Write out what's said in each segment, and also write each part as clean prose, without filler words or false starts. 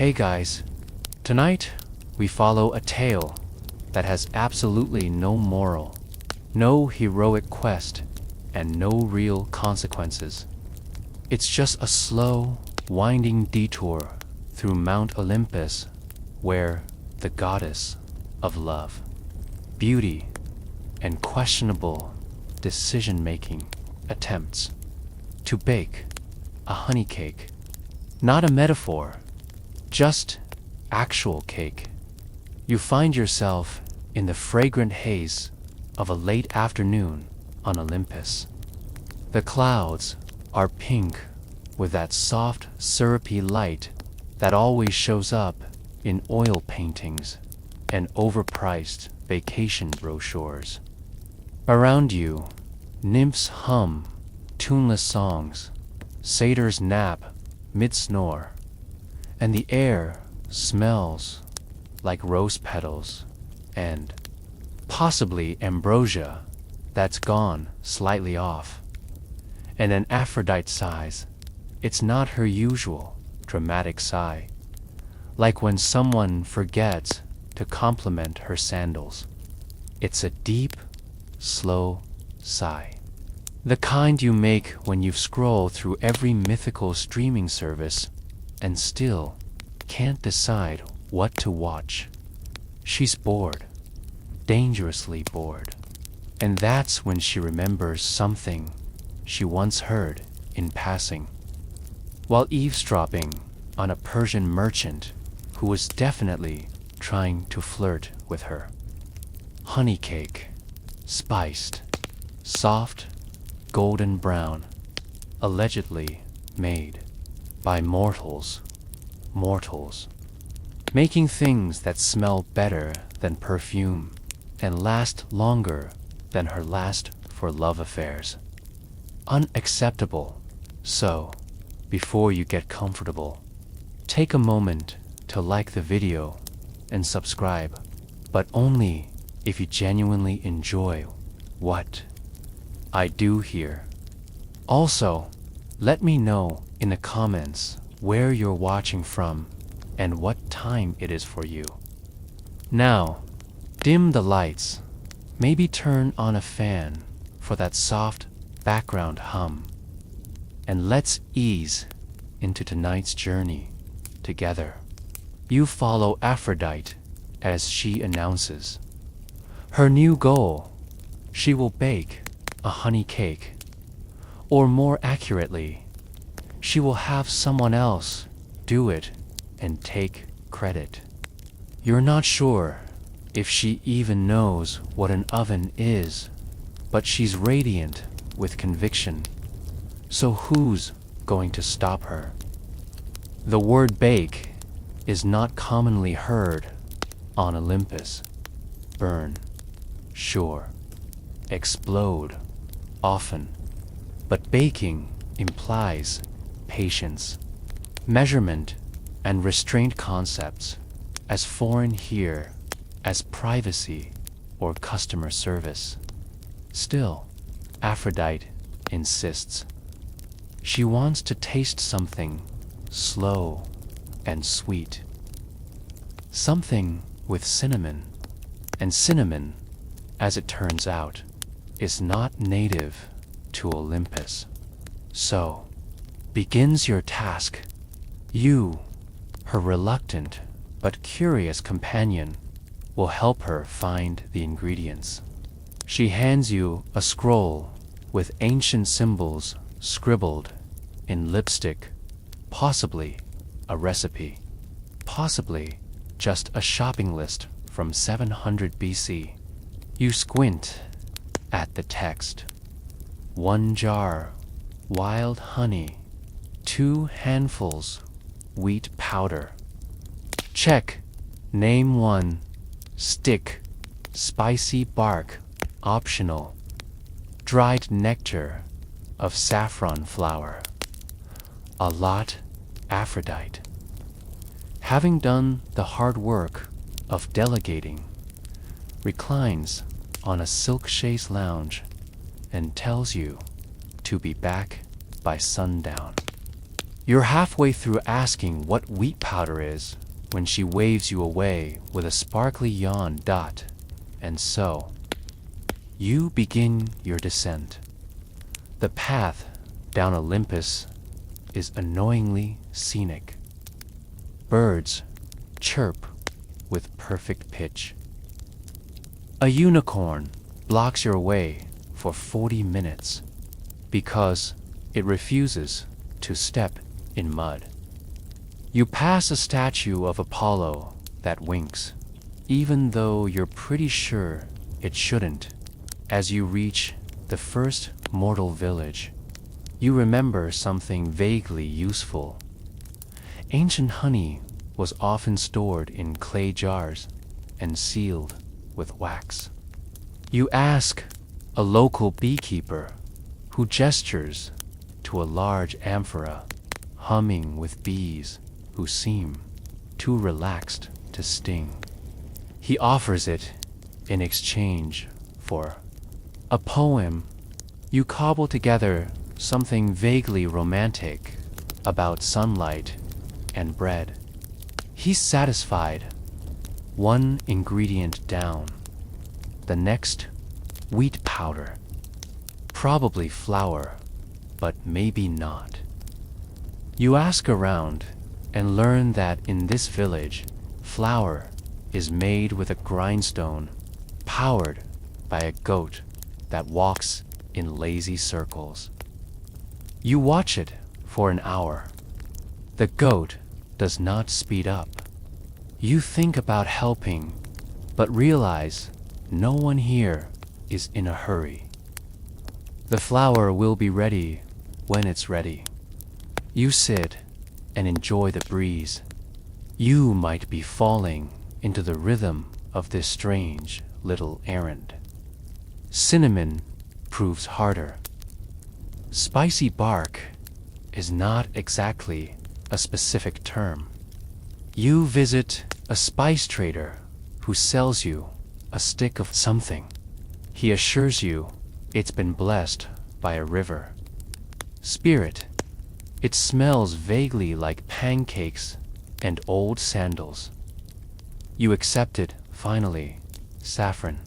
Hey guys, tonight we follow a tale that has absolutely no moral, no heroic quest, and no real consequences. It's just a slow, winding detour through Mount Olympus where the goddess of love, beauty, and questionable decision-making attempts to bake a honey cake. Not a metaphor, just actual cake. You find yourself in the fragrant haze of a late afternoon on Olympus. The clouds are pink with that soft, syrupy light that always shows up in oil paintings and overpriced vacation brochures. Around you, nymphs hum tuneless songs, satyrs nap mid-snore, and the air smells like rose petals and possibly ambrosia that's gone slightly off. And an Aphrodite sighs. It's not her usual dramatic sigh, like when someone forgets to compliment her sandals. It's a deep, slow sigh. The kind you make when you've scrolled through every mythical streaming service and still can't decide what to watch. She's bored, dangerously bored. And that's when she remembers something she once heard in passing, while eavesdropping on a Persian merchant who was definitely trying to flirt with her. Honey cake, spiced, soft, golden brown, allegedly made by mortals, making things that smell better than perfume and last longer than her last for love affairs. Unacceptable. So, before you get comfortable, take a moment to like the video and subscribe, but only if you genuinely enjoy what I do here. Also, let me know in the comments where you're watching from and what time it is for you. Now, dim the lights, maybe turn on a fan for that soft background hum, and let's ease into tonight's journey together. You follow Aphrodite as she announces her new goal. She will bake a honey cake, or more accurately, she will have someone else do it and take credit. You're not sure if she even knows what an oven is, but she's radiant with conviction. So who's going to stop her? The word bake is not commonly heard on Olympus. Burn, sure. Explode, often. But baking implies patience, measurement, and restraint concepts as foreign here as privacy or customer service. Still, Aphrodite insists. She wants to taste something slow and sweet. Something with cinnamon. And cinnamon, as it turns out, is not native to Olympus. So, begins your task. You, her reluctant but curious companion, will help her find the ingredients. She hands you a scroll with ancient symbols scribbled in lipstick, possibly a recipe, possibly just a shopping list from 700 BC. You squint at the text. 1 jar wild honey, 2 handfuls wheat powder. Check. Name 1. Stick, spicy bark, optional. Dried nectar of saffron flower. A lot, Aphrodite. Having done the hard work of delegating, reclines on a silk chaise lounge and tells you to be back by sundown. You're halfway through asking what wheat powder is when she waves you away with a sparkly yawn. And so, you begin your descent. The path down Olympus is annoyingly scenic. Birds chirp with perfect pitch. A unicorn blocks your way for 40 minutes because it refuses to step in mud. You pass a statue of Apollo that winks, even though you're pretty sure it shouldn't. As you reach the first mortal village, you remember something vaguely useful. Ancient honey was often stored in clay jars and sealed with wax. You ask a local beekeeper who gestures to a large amphora humming with bees who seem too relaxed to sting. He offers it in exchange for a poem. You cobble together something vaguely romantic about sunlight and bread. He's satisfied. One ingredient down. The next, wheat powder. Probably flour, but maybe not. You ask around and learn that in this village, flour is made with a grindstone powered by a goat that walks in lazy circles. You watch it for an hour. The goat does not speed up. You think about helping, but realize no one here is in a hurry. The flour will be ready when it's ready. You sit and enjoy the breeze. You might be falling into the rhythm of this strange little errand. Cinnamon proves harder. Spicy bark is not exactly a specific term. You visit a spice trader who sells you a stick of something. He assures you it's been blessed by a river. Spirit. It smells vaguely like pancakes and old sandals. You accept it, finally. Saffron.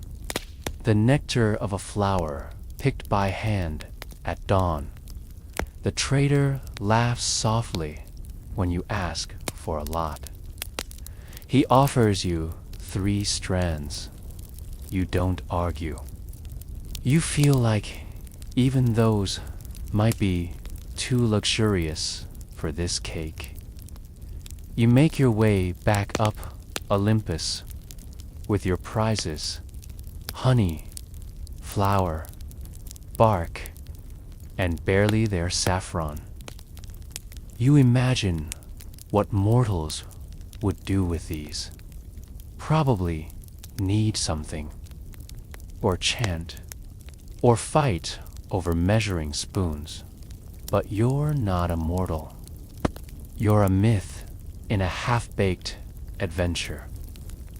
The nectar of a flower picked by hand at dawn. The trader laughs softly when you ask for a lot. He offers you 3 strands. You don't argue. You feel like even those might be too luxurious for this cake. You make your way back up Olympus with your prizes: honey, flour, bark, and barely their saffron. You imagine what mortals would do with these. Probably need something, or chant, or fight over measuring spoons. But you're not a mortal. You're a myth in a half-baked adventure.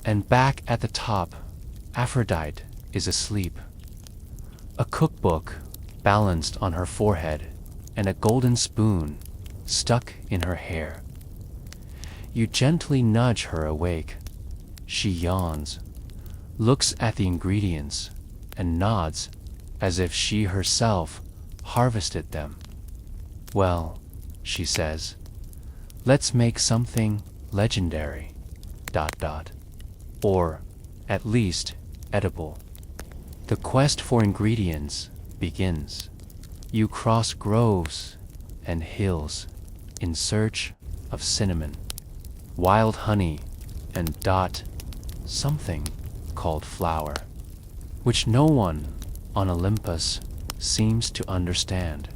And back at the top, Aphrodite is asleep. A cookbook balanced on her forehead and a golden spoon stuck in her hair. You gently nudge her awake. She yawns, looks at the ingredients, and nods as if she herself harvested them. Well, she says, let's make something legendary, ... or at least edible. The quest for ingredients begins. You cross groves and hills in search of cinnamon, wild honey, and ... something called flour, which no one on Olympus seems to understand.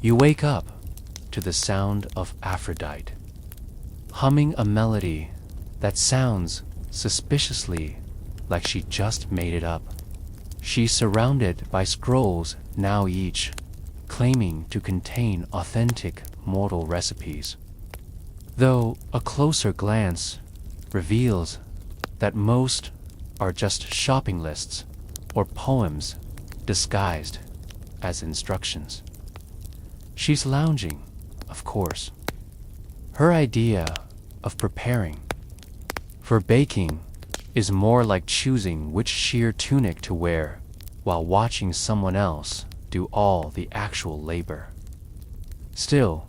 You wake up to the sound of Aphrodite, humming a melody that sounds suspiciously like she just made it up. She's surrounded by scrolls, now each claiming to contain authentic mortal recipes, though a closer glance reveals that most are just shopping lists or poems disguised as instructions. She's lounging of course. Her idea of preparing for baking is more like choosing which sheer tunic to wear while watching someone else do all the actual labor. Still,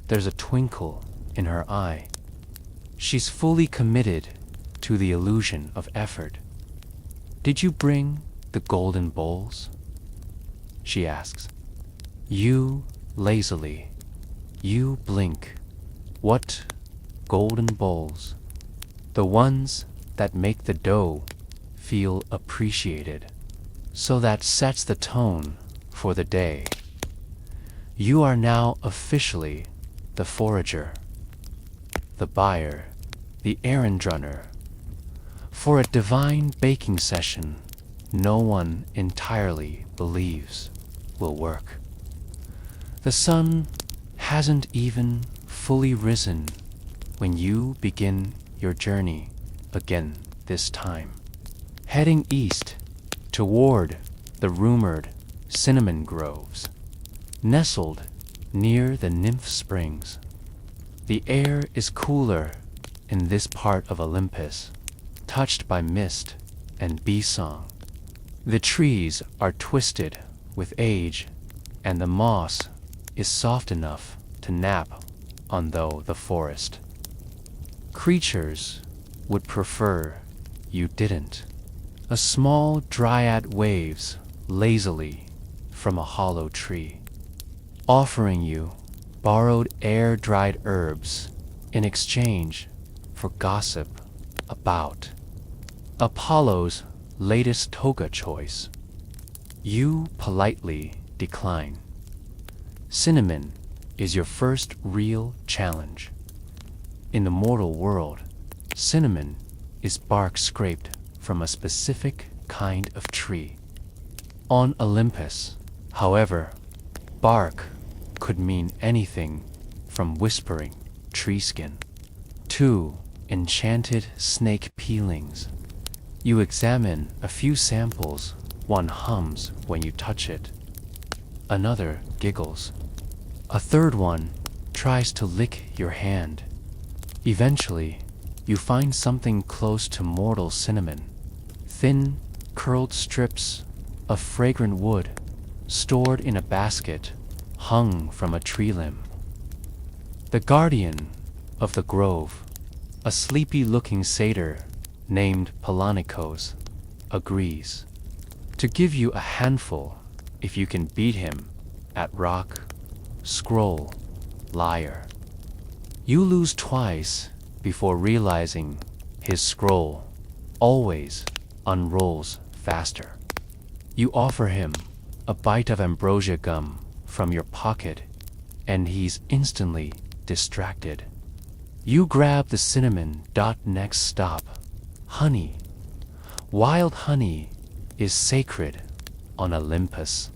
there's a twinkle in her eye. She's fully committed to the illusion of effort. "Did you bring the golden bowls?" she asks. You lazily. You blink. What golden bowls? The ones that make the dough feel appreciated. So that sets the tone for the day. You are now officially the forager, the buyer, the errand runner. For a divine baking session, no one entirely believes will work. The sun hasn't even fully risen when you begin your journey again this time, heading east toward the rumored cinnamon groves, nestled near the nymph springs. The air is cooler in this part of Olympus, touched by mist and bee song. The trees are twisted with age, and the moss is soft enough to nap on though the forest. Creatures would prefer you didn't. A small dryad waves lazily from a hollow tree, offering you borrowed air-dried herbs in exchange for gossip about Apollo's latest toga choice. You politely decline. Cinnamon is your first real challenge. In the mortal world, cinnamon is bark scraped from a specific kind of tree. On Olympus, however, bark could mean anything from whispering tree skin to enchanted snake peelings. You examine a few samples. One hums when you touch it. Another giggles. A third one tries to lick your hand. Eventually, you find something close to mortal cinnamon. Thin, curled strips of fragrant wood stored in a basket hung from a tree limb. The guardian of the grove, a sleepy-looking satyr named Palanikos, agrees to give you a handful if you can beat him at rock, scroll, lyre. You lose twice before realizing his scroll always unrolls faster. You offer him a bite of ambrosia gum from your pocket, and he's instantly distracted. You grab the cinnamon. Next stop, honey. Wild honey is sacred on Olympus.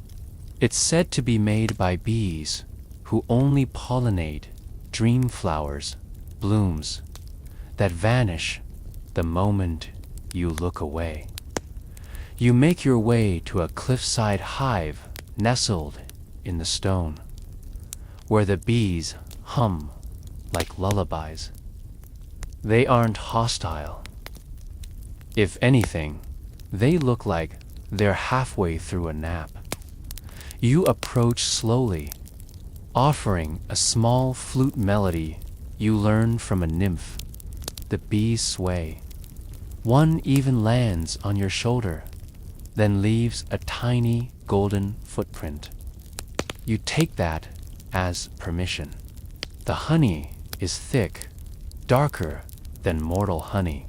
It's said to be made by bees who only pollinate dream flowers, blooms that vanish the moment you look away. You make your way to a cliffside hive nestled in the stone, where the bees hum like lullabies. They aren't hostile. If anything, they look like they're halfway through a nap. You approach slowly, offering a small flute melody you learn from a nymph. The bees sway. One even lands on your shoulder, then leaves a tiny golden footprint. You take that as permission. The honey is thick, darker than mortal honey,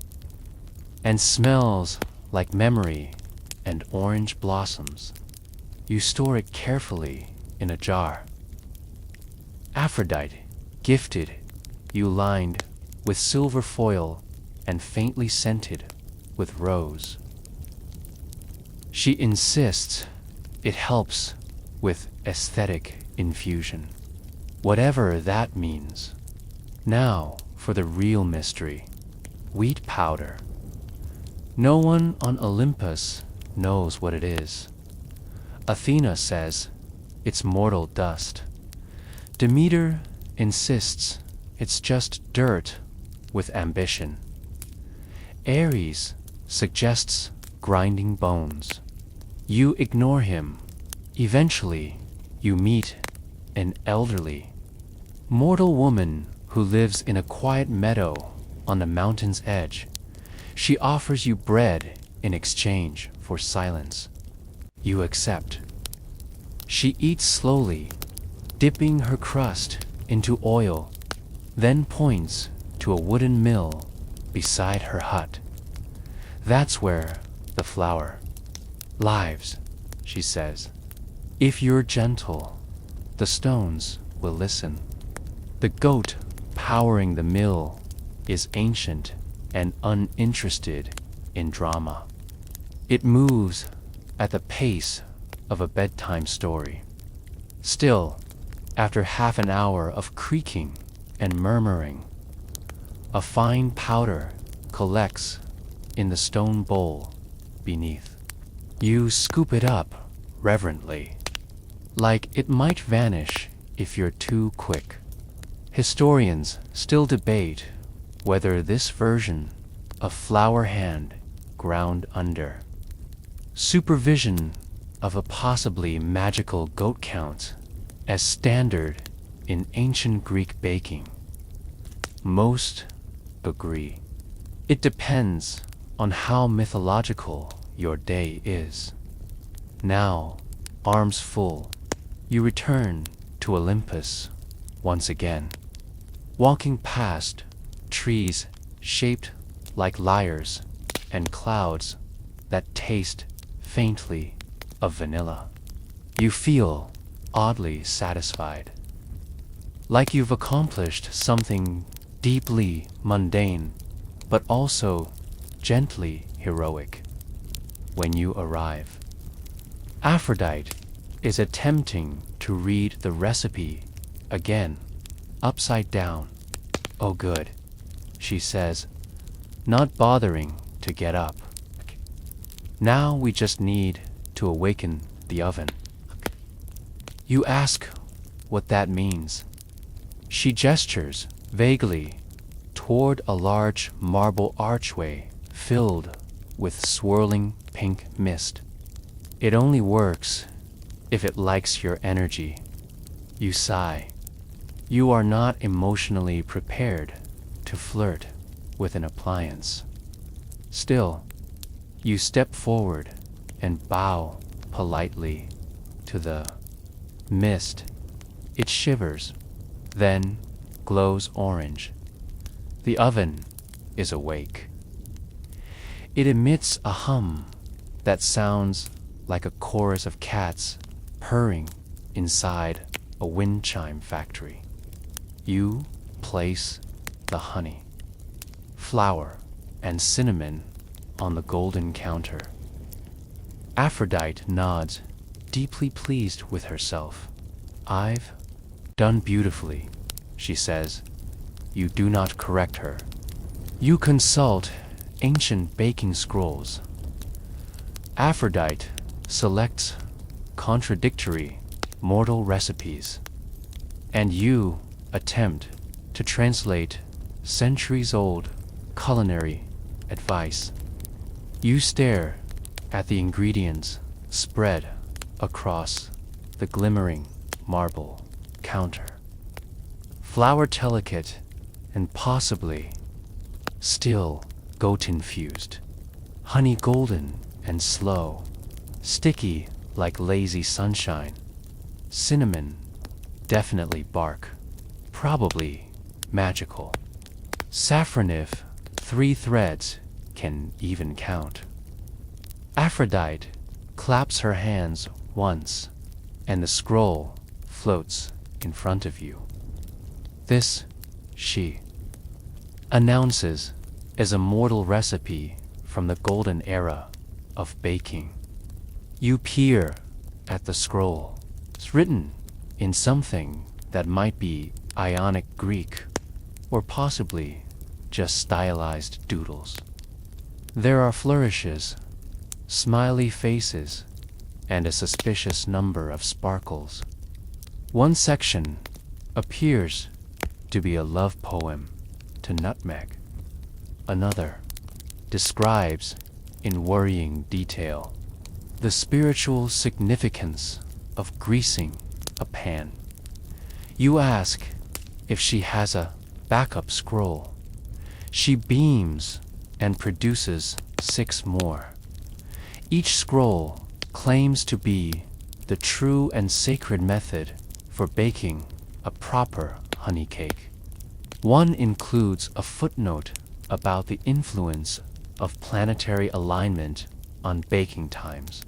and smells like memory and orange blossoms. You store it carefully in a jar. Aphrodite gifted you lined with silver foil and faintly scented with rose. She insists it helps with aesthetic infusion, whatever that means. Now for the real mystery, wheat powder. No one on Olympus knows what it is. Athena says it's mortal dust. Demeter insists it's just dirt with ambition. Aries suggests grinding bones. You ignore him. Eventually, you meet an elderly, mortal woman who lives in a quiet meadow on the mountain's edge. She offers you bread in exchange for silence. You accept. She eats slowly, dipping her crust into oil, then points to a wooden mill beside her hut. That's where the flower lives, she says. If you're gentle, the stones will listen. The goat powering the mill is ancient and uninterested in drama. It moves at the pace of a bedtime story. Still, after half an hour of creaking and murmuring, a fine powder collects in the stone bowl beneath. You scoop it up reverently, like it might vanish if you're too quick. Historians still debate whether this version of flower hand ground under supervision of a possibly magical goat count as standard in ancient Greek baking. Most agree. It depends on how mythological your day is. Now, arms full, you return to Olympus once again, walking past trees shaped like lyres and clouds that taste faintly of vanilla. You feel oddly satisfied, like you've accomplished something deeply mundane, but also gently heroic. When you arrive, Aphrodite is attempting to read the recipe again, upside down. Oh good, she says, not bothering to get up. Now we just need to awaken the oven. You ask what that means. She gestures vaguely toward a large marble archway filled with swirling pink mist. It only works if it likes your energy. You sigh. You are not emotionally prepared to flirt with an appliance. Still, you step forward and bow politely to the mist. It shivers, then glows orange. The oven is awake. It emits a hum that sounds like a chorus of cats purring inside a wind chime factory. You place the honey, flour, and cinnamon on the golden counter. Aphrodite nods, deeply pleased with herself. I've done beautifully, she says. You do not correct her. You consult ancient baking scrolls. Aphrodite selects contradictory mortal recipes, and you attempt to translate centuries-old culinary advice. You stare at the ingredients spread across the glimmering marble counter. Flour delicate and possibly still goat-infused, honey golden and slow, sticky like lazy sunshine, cinnamon definitely bark, probably magical. Saffron if 3 threads can even count. Aphrodite claps her hands once, and the scroll floats in front of you. This, she announces, is a mortal recipe from the golden era of baking. You peer at the scroll. It's written in something that might be Ionic Greek, or possibly just stylized doodles. There are flourishes, smiley faces, and a suspicious number of sparkles. One section appears to be a love poem to nutmeg. Another describes in worrying detail the spiritual significance of greasing a pan. You ask if she has a backup scroll. She beams and produces 6 more. Each scroll claims to be the true and sacred method for baking a proper honey cake. One includes a footnote about the influence of planetary alignment on baking times.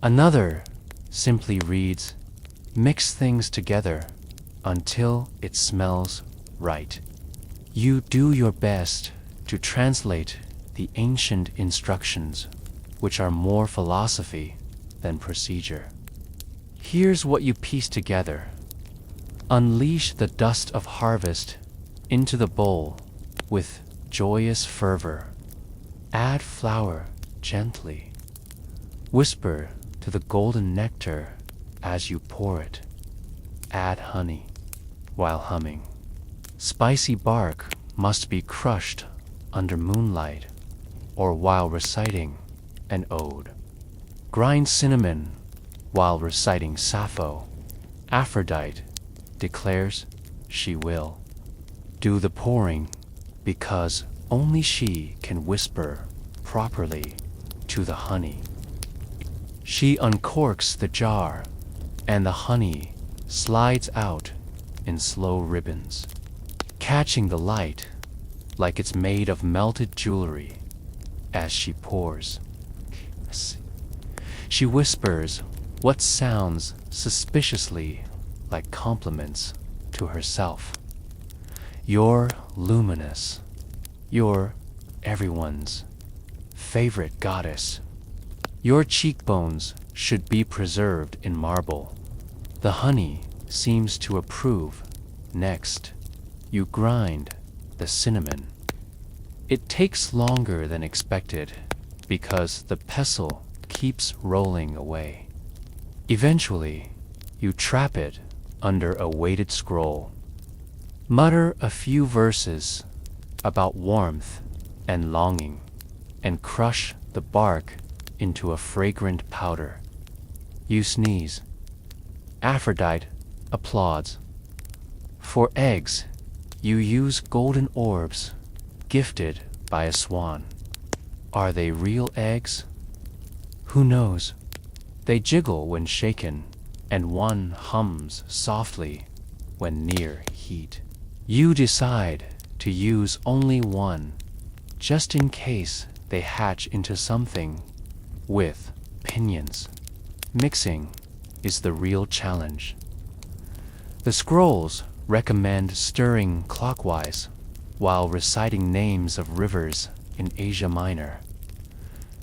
Another simply reads, "Mix things together until it smells right." You do your best to translate the ancient instructions, which are more philosophy than procedure. Here's what you piece together. Unleash the dust of harvest into the bowl with joyous fervor. Add flour gently. Whisper to the golden nectar as you pour it. Add honey while humming. Spicy bark must be crushed under moonlight or while reciting an ode. Grind cinnamon while reciting Sappho. Aphrodite declares she will do the pouring because only she can whisper properly to the honey. She uncorks the jar and the honey slides out in slow ribbons, catching the light like it's made of melted jewelry as she pours. She whispers what sounds suspiciously like compliments to herself. You're luminous. You're everyone's favorite goddess. Your cheekbones should be preserved in marble. The honey seems to approve. Next, you grind the cinnamon. It takes longer than expected because the pestle keeps rolling away. Eventually, you trap it under a weighted scroll. Mutter a few verses about warmth and longing, and crush the bark into a fragrant powder. You sneeze. Aphrodite applauds. For eggs, you use golden orbs gifted by a swan. Are they real eggs? Who knows? They jiggle when shaken, and one hums softly when near heat. You decide to use only one, just in case they hatch into something with pinions. Mixing is the real challenge. The scrolls recommend stirring clockwise while reciting names of rivers in Asia Minor.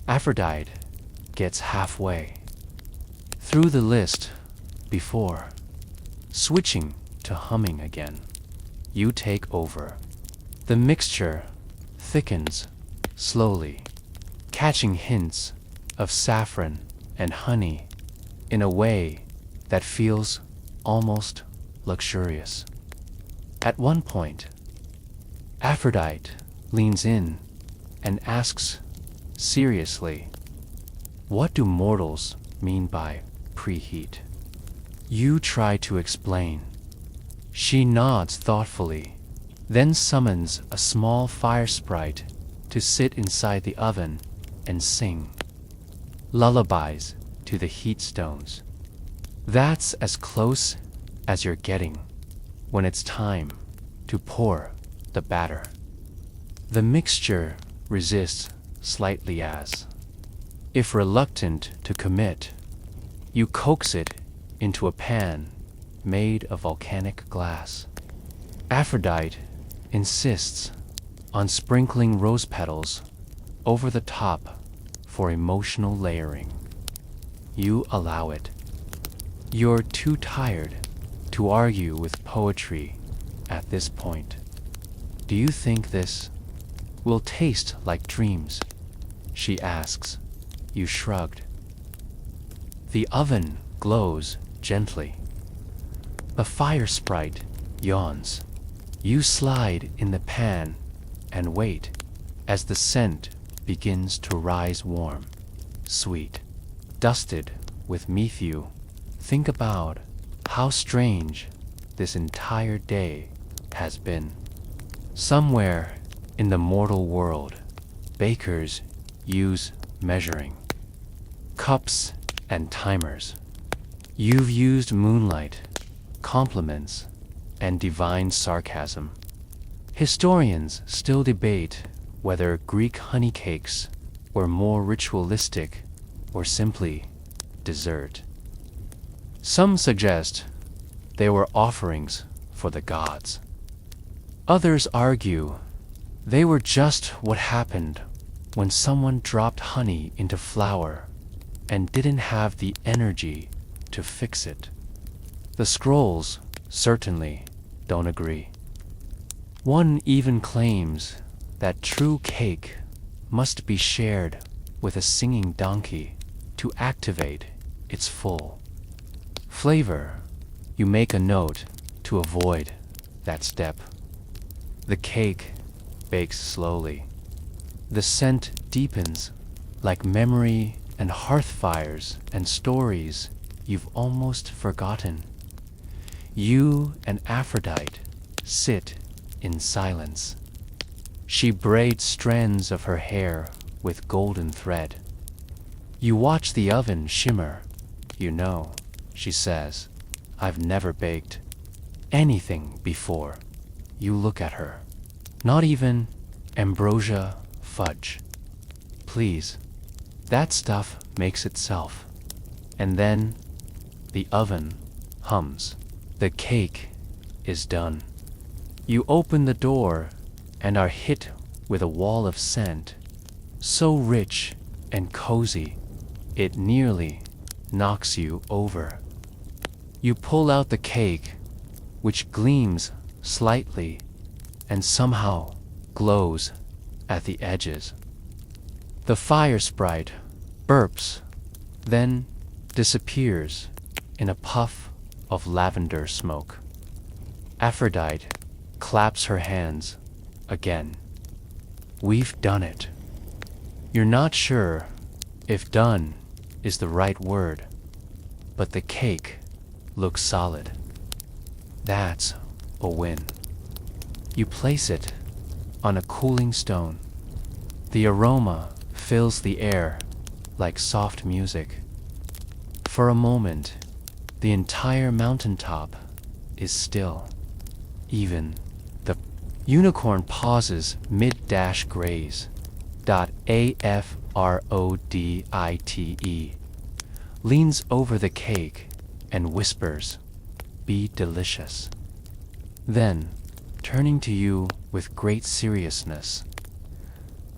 Aphrodite gets halfway through the list before switching to humming again. You take over. The mixture thickens slowly, catching hints of saffron and honey in a way that feels almost luxurious. At one point, Aphrodite leans in and asks seriously, "What do mortals mean by preheat?" You try to explain. She nods thoughtfully, then summons a small fire sprite to sit inside the oven and sing lullabies to the heat stones. That's as close as you're getting when it's time to pour the batter. The mixture resists slightly as, if reluctant to commit, you coax it into a pan made of volcanic glass. Aphrodite insists on sprinkling rose petals over the top for emotional layering. You allow it. You're too tired to argue with poetry at this point. Do you think this will taste like dreams? She asks. You shrugged. The oven glows gently. The fire sprite yawns. You slide in the pan and wait as the scent begins to rise warm, sweet, dusted with methyl. Think about how strange this entire day has been. Somewhere in the mortal world, bakers use measuring cups and timers. You've used moonlight, compliments, and divine sarcasm. Historians still debate whether Greek honey cakes were more ritualistic or simply dessert. Some suggest they were offerings for the gods. Others argue they were just what happened when someone dropped honey into flour and didn't have the energy to fix it. The scrolls certainly don't agree. One even claims that true cake must be shared with a singing donkey to activate its full flavor. You make a note to avoid that step. The cake bakes slowly. The scent deepens like memory and hearth fires and stories you've almost forgotten. You and Aphrodite sit in silence. She braids strands of her hair with golden thread. You watch the oven shimmer. You know, she says, I've never baked anything before. You look at her. Not even ambrosia fudge. Please, that stuff makes itself. And then the oven hums. The cake is done. You open the door and are hit with a wall of scent, so rich and cozy, it nearly knocks you over. You pull out the cake, which gleams slightly and somehow glows at the edges. The fire sprite burps, then disappears in a puff of lavender smoke. Aphrodite claps her hands again. We've done it. You're not sure if done is the right word, but the cake looks solid. That's a win. You place it on a cooling stone. The aroma fills the air like soft music. For a moment, the entire mountaintop is still. Even the unicorn pauses mid-graze. Aphrodite leans over the cake and whispers, "Be delicious." Then, turning to you with great seriousness,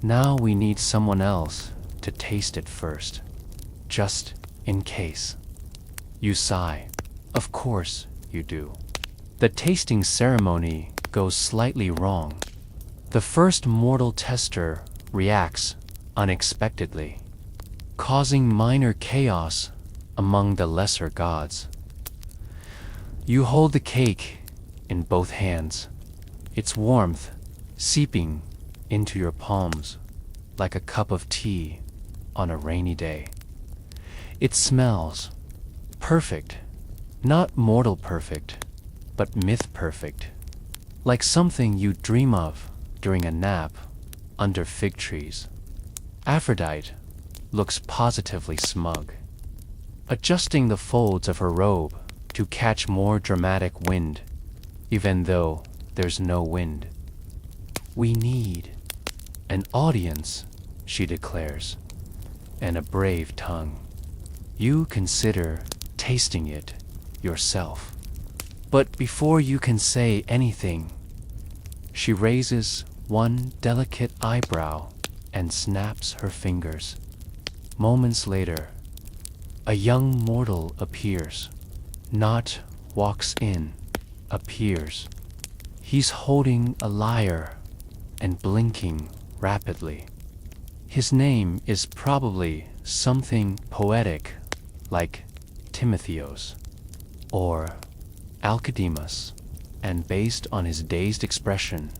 "Now we need someone else to taste it first, just in case." You sigh. Of course you do. The tasting ceremony goes slightly wrong. The first mortal tester reacts unexpectedly, causing minor chaos among the lesser gods. You hold the cake in both hands, its warmth seeping into your palms like a cup of tea on a rainy day. It smells perfect, not mortal perfect, but myth perfect, like something you dream of during a nap under fig trees. Aphrodite looks positively smug, adjusting the folds of her robe to catch more dramatic wind, even though there's no wind. "We need an audience," she declares, and a brave tongue. You consider tasting it yourself. But before you can say anything, she raises one delicate eyebrow and snaps her fingers. Moments later, a young mortal appears. Not walks in, appears. He's holding a lyre and blinking rapidly. His name is probably something poetic like Timotheos or Alcidemus, and based on his dazed expression,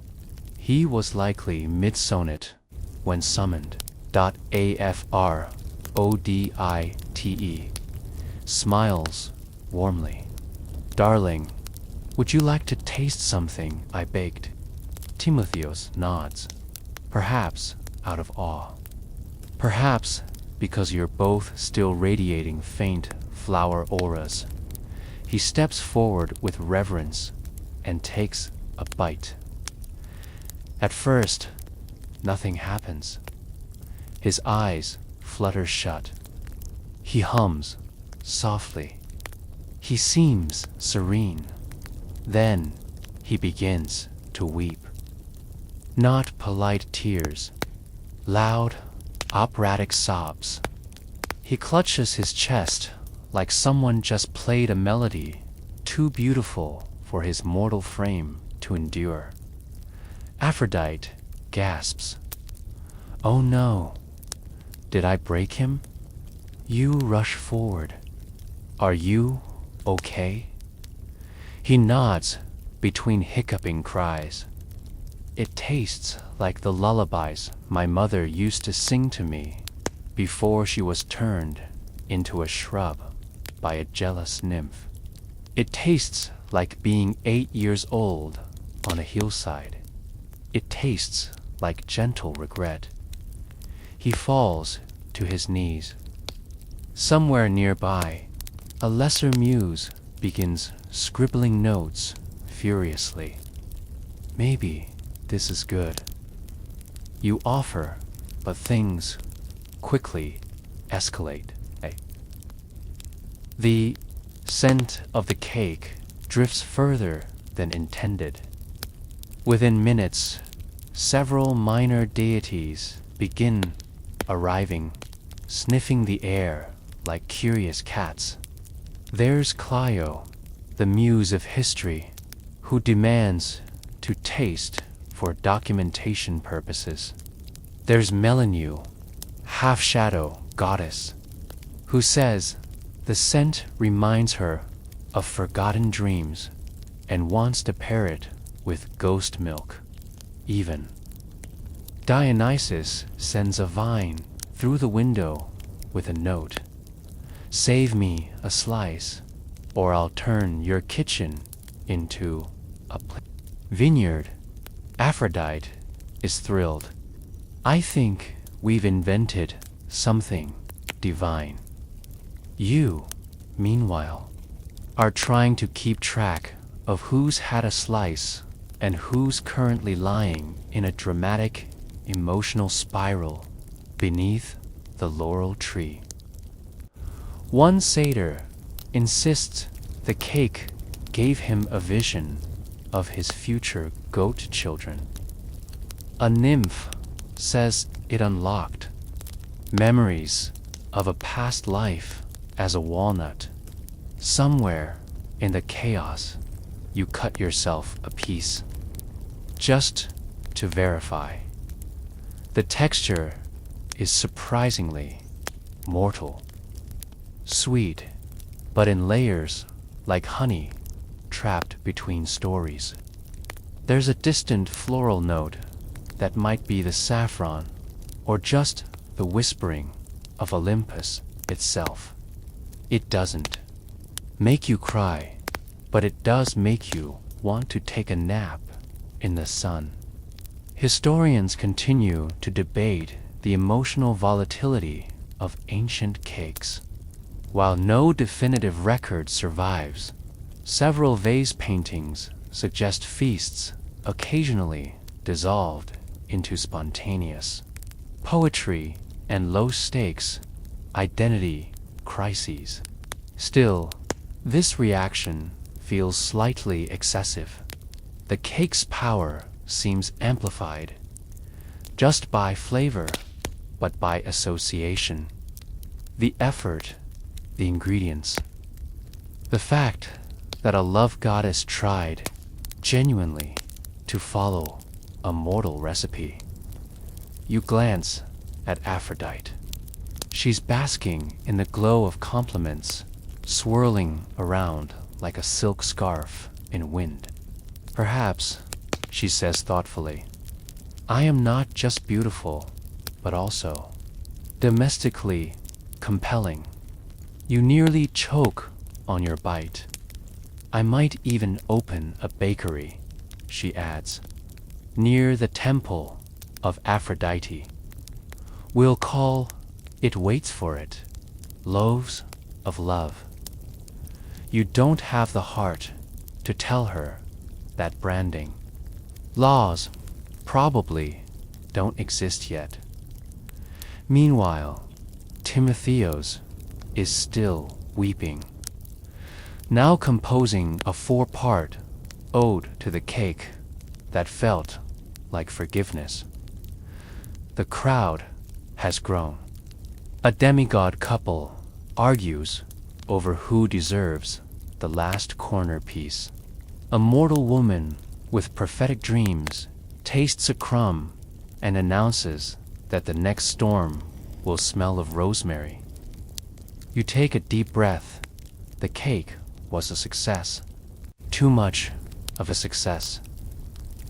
he was likely mid-sonnet when summoned. Aphrodite smiles warmly. Darling, would you like to taste something I baked? Timotheus nods, perhaps out of awe. Perhaps because you're both still radiating faint flower auras. He steps forward with reverence and takes a bite. At first, nothing happens. His eyes flutter shut. He hums softly. He seems serene. Then he begins to weep. Not polite tears, loud, operatic sobs. He clutches his chest like someone just played a melody too beautiful for his mortal frame to endure. Aphrodite gasps. Oh no, did I break him? You rush forward. Are you okay? He nods between hiccuping cries. It tastes like the lullabies my mother used to sing to me before she was turned into a shrub by a jealous nymph. It tastes like being 8 years old on a hillside. It tastes like gentle regret. He falls to his knees. Somewhere nearby, a lesser muse begins scribbling notes furiously. Maybe this is good. You offer, but things quickly escalate. The scent of the cake drifts further than intended. Within minutes, several minor deities begin arriving, sniffing the air like curious cats. There's Clio, the muse of history, who demands to taste for documentation purposes. There's Melanu, half-shadow goddess, who says the scent reminds her of forgotten dreams and wants to pair it with ghost milk. Even Dionysus sends a vine through the window with a note. Save me a slice, or I'll turn your kitchen into a vineyard. Aphrodite is thrilled. I think we've invented something divine. You, meanwhile, are trying to keep track of who's had a slice and who's currently lying in a dramatic, emotional spiral beneath the laurel tree. One satyr insists the cake gave him a vision of his future goat children. A nymph says it unlocked memories of a past life as a walnut. Somewhere in the chaos, you cut yourself a piece, just to verify. The texture is surprisingly mortal, sweet, but in layers like honey trapped between stories. There's a distant floral note that might be the saffron or just the whispering of Olympus itself. It doesn't make you cry, but it does make you want to take a nap in the sun. Historians continue to debate the emotional volatility of ancient cakes. While no definitive record survives, several vase paintings suggest feasts occasionally dissolved into spontaneous poetry and low-stakes identity crises. Still, this reaction feels slightly excessive. The cake's power seems amplified, just by flavor, but by association. The effort, the ingredients. The fact that a love goddess tried, genuinely, to follow a mortal recipe. You glance at Aphrodite. She's basking in the glow of compliments, swirling around like a silk scarf in wind. Perhaps, she says thoughtfully, I am not just beautiful, but also domestically compelling. You nearly choke on your bite. I might even open a bakery, she adds, near the temple of Aphrodite. We'll call it waits for it, loaves of love. You don't have the heart to tell her that branding. Laws probably don't exist yet. Meanwhile, Timotheos is still weeping, now composing a 4-part ode to the cake that felt like forgiveness. The crowd has grown. A demigod couple argues over who deserves the last corner piece. A mortal woman with prophetic dreams tastes a crumb and announces that the next storm will smell of rosemary. You take a deep breath. The cake was a success. Too much of a success.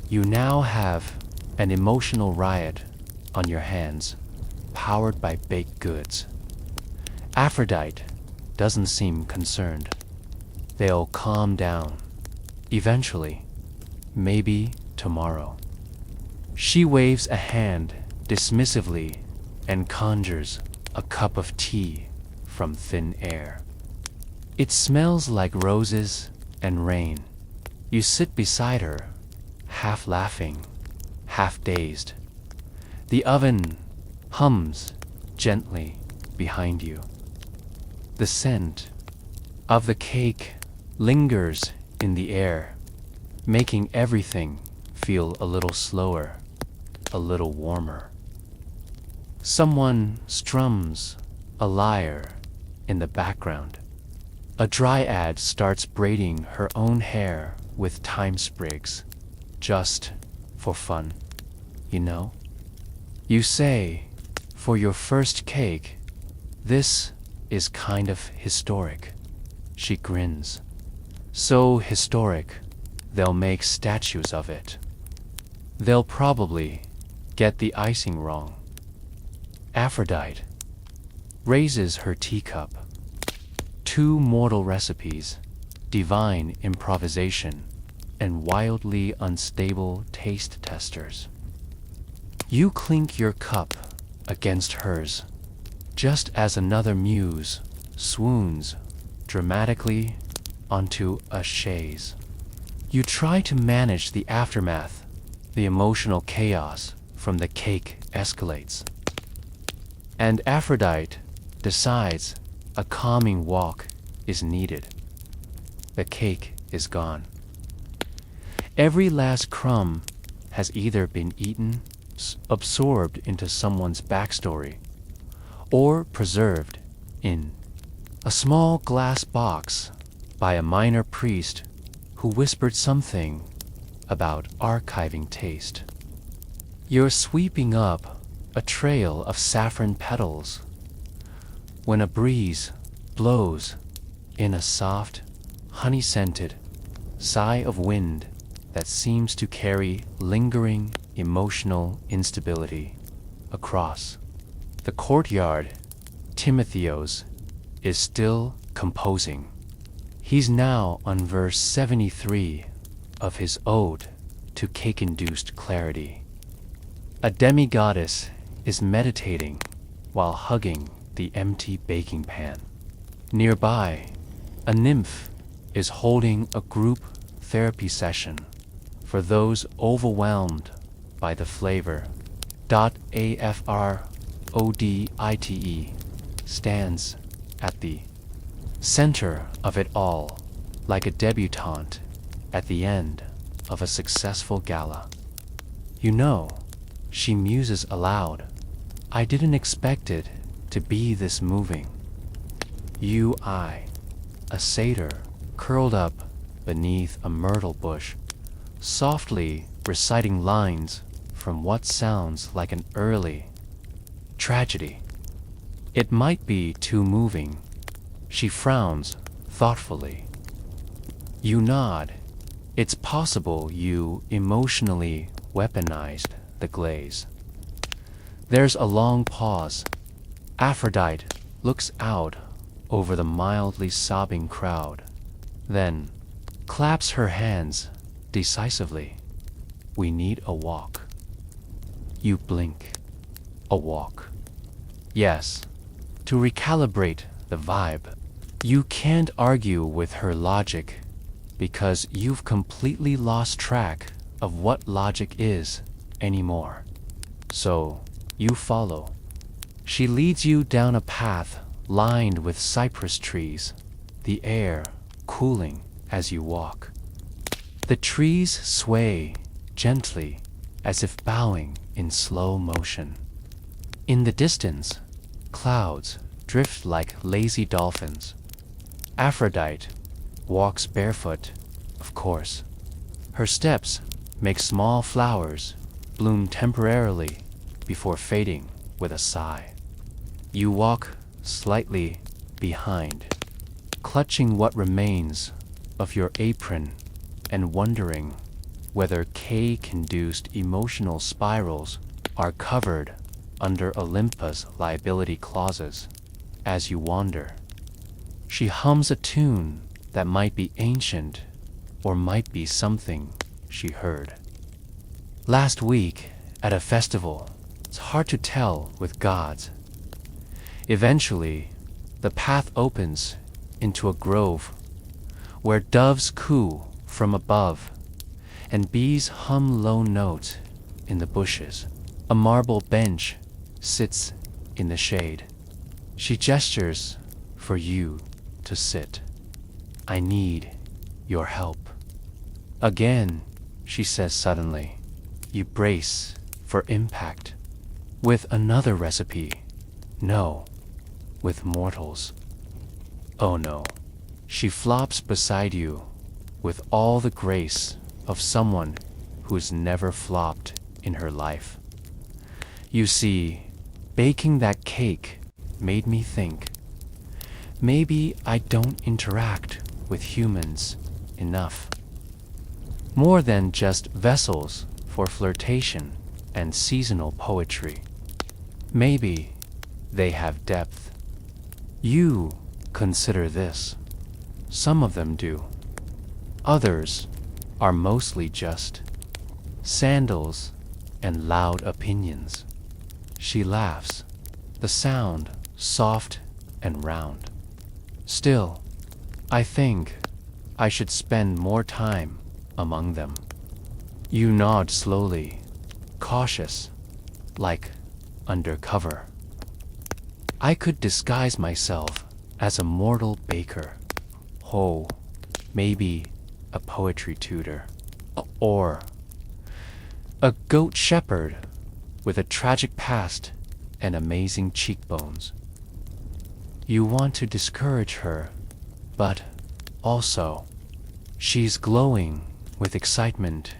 You now have an emotional riot on your hands, powered by baked goods. Aphrodite doesn't seem concerned. They'll calm down. Eventually, maybe tomorrow. She waves a hand dismissively and conjures a cup of tea from thin air. It smells like roses and rain. You sit beside her, half laughing, half dazed. The oven hums gently behind you. The scent of the cake lingers in the air, making everything feel a little slower, a little warmer. Someone strums a lyre in the background. A dryad starts braiding her own hair with thyme sprigs, just for fun, you know? You say, for your first cake, this is kind of historic. She grins. So historic, they'll make statues of it. They'll probably get the icing wrong. Aphrodite raises her teacup. 2 mortal recipes, divine improvisation, and wildly unstable taste testers. You clink your cup against hers, just as another muse swoons dramatically onto a chaise. You try to manage the aftermath. The emotional chaos from the cake escalates. And Aphrodite decides a calming walk is needed. The cake is gone. Every last crumb has either been eaten, absorbed into someone's backstory, or preserved in a small glass box by a minor priest who whispered something about archiving taste. You're sweeping up a trail of saffron petals when a breeze blows in a soft, honey-scented sigh of wind that seems to carry lingering emotional instability across the courtyard. Timotheos is still composing. He's now on verse 73 of his ode to cake-induced clarity. A demigoddess is meditating while hugging the empty baking pan. Nearby, a nymph is holding a group therapy session for those overwhelmed by the flavor. Aphrodite stands at the center of it all, like a debutante at the end of a successful gala. You know, she muses aloud, I didn't expect it to be this moving. A satyr curled up beneath a myrtle bush, softly reciting lines from what sounds like an early tragedy. It might be too moving. She frowns thoughtfully. You nod, It's possible you emotionally weaponized the glaze. There's a long pause. Aphrodite looks out over the mildly sobbing crowd, then claps her hands decisively. We need a walk. You blink. A walk. Yes, to recalibrate the vibe. You can't argue with her logic because you've completely lost track of what logic is anymore. So you follow. She leads you down a path lined with cypress trees, the air cooling as you walk. The trees sway gently as if bowing in slow motion. In the distance, clouds drift like lazy dolphins. Aphrodite walks barefoot, of course. Her steps make small flowers bloom temporarily before fading with a sigh. You walk slightly behind, clutching what remains of your apron and wondering whether cake-induced emotional spirals are covered under Olympus liability clauses as you wander. She hums a tune that might be ancient or might be something she heard last week at a festival. It's hard to tell with gods. Eventually, the path opens into a grove where doves coo from above and bees hum low notes in the bushes. A marble bench sits in the shade. She gestures for you to sit. I need your help. Again, she says suddenly. You brace for impact. With another recipe. No, with mortals. Oh no. She flops beside you with all the grace of someone who's never flopped in her life. You see, baking that cake made me think. Maybe I don't interact with humans enough. More than just vessels for flirtation and seasonal poetry. Maybe they have depth. You consider this. Some of them do. Others are mostly just sandals and loud opinions. She laughs, the sound soft and round. Still, I think I should spend more time among them. You nod slowly, cautious, like undercover. I could disguise myself as a mortal baker. Oh, maybe a poetry tutor. Or a goat shepherd with a tragic past and amazing cheekbones. You want to discourage her, but also, she's glowing with excitement,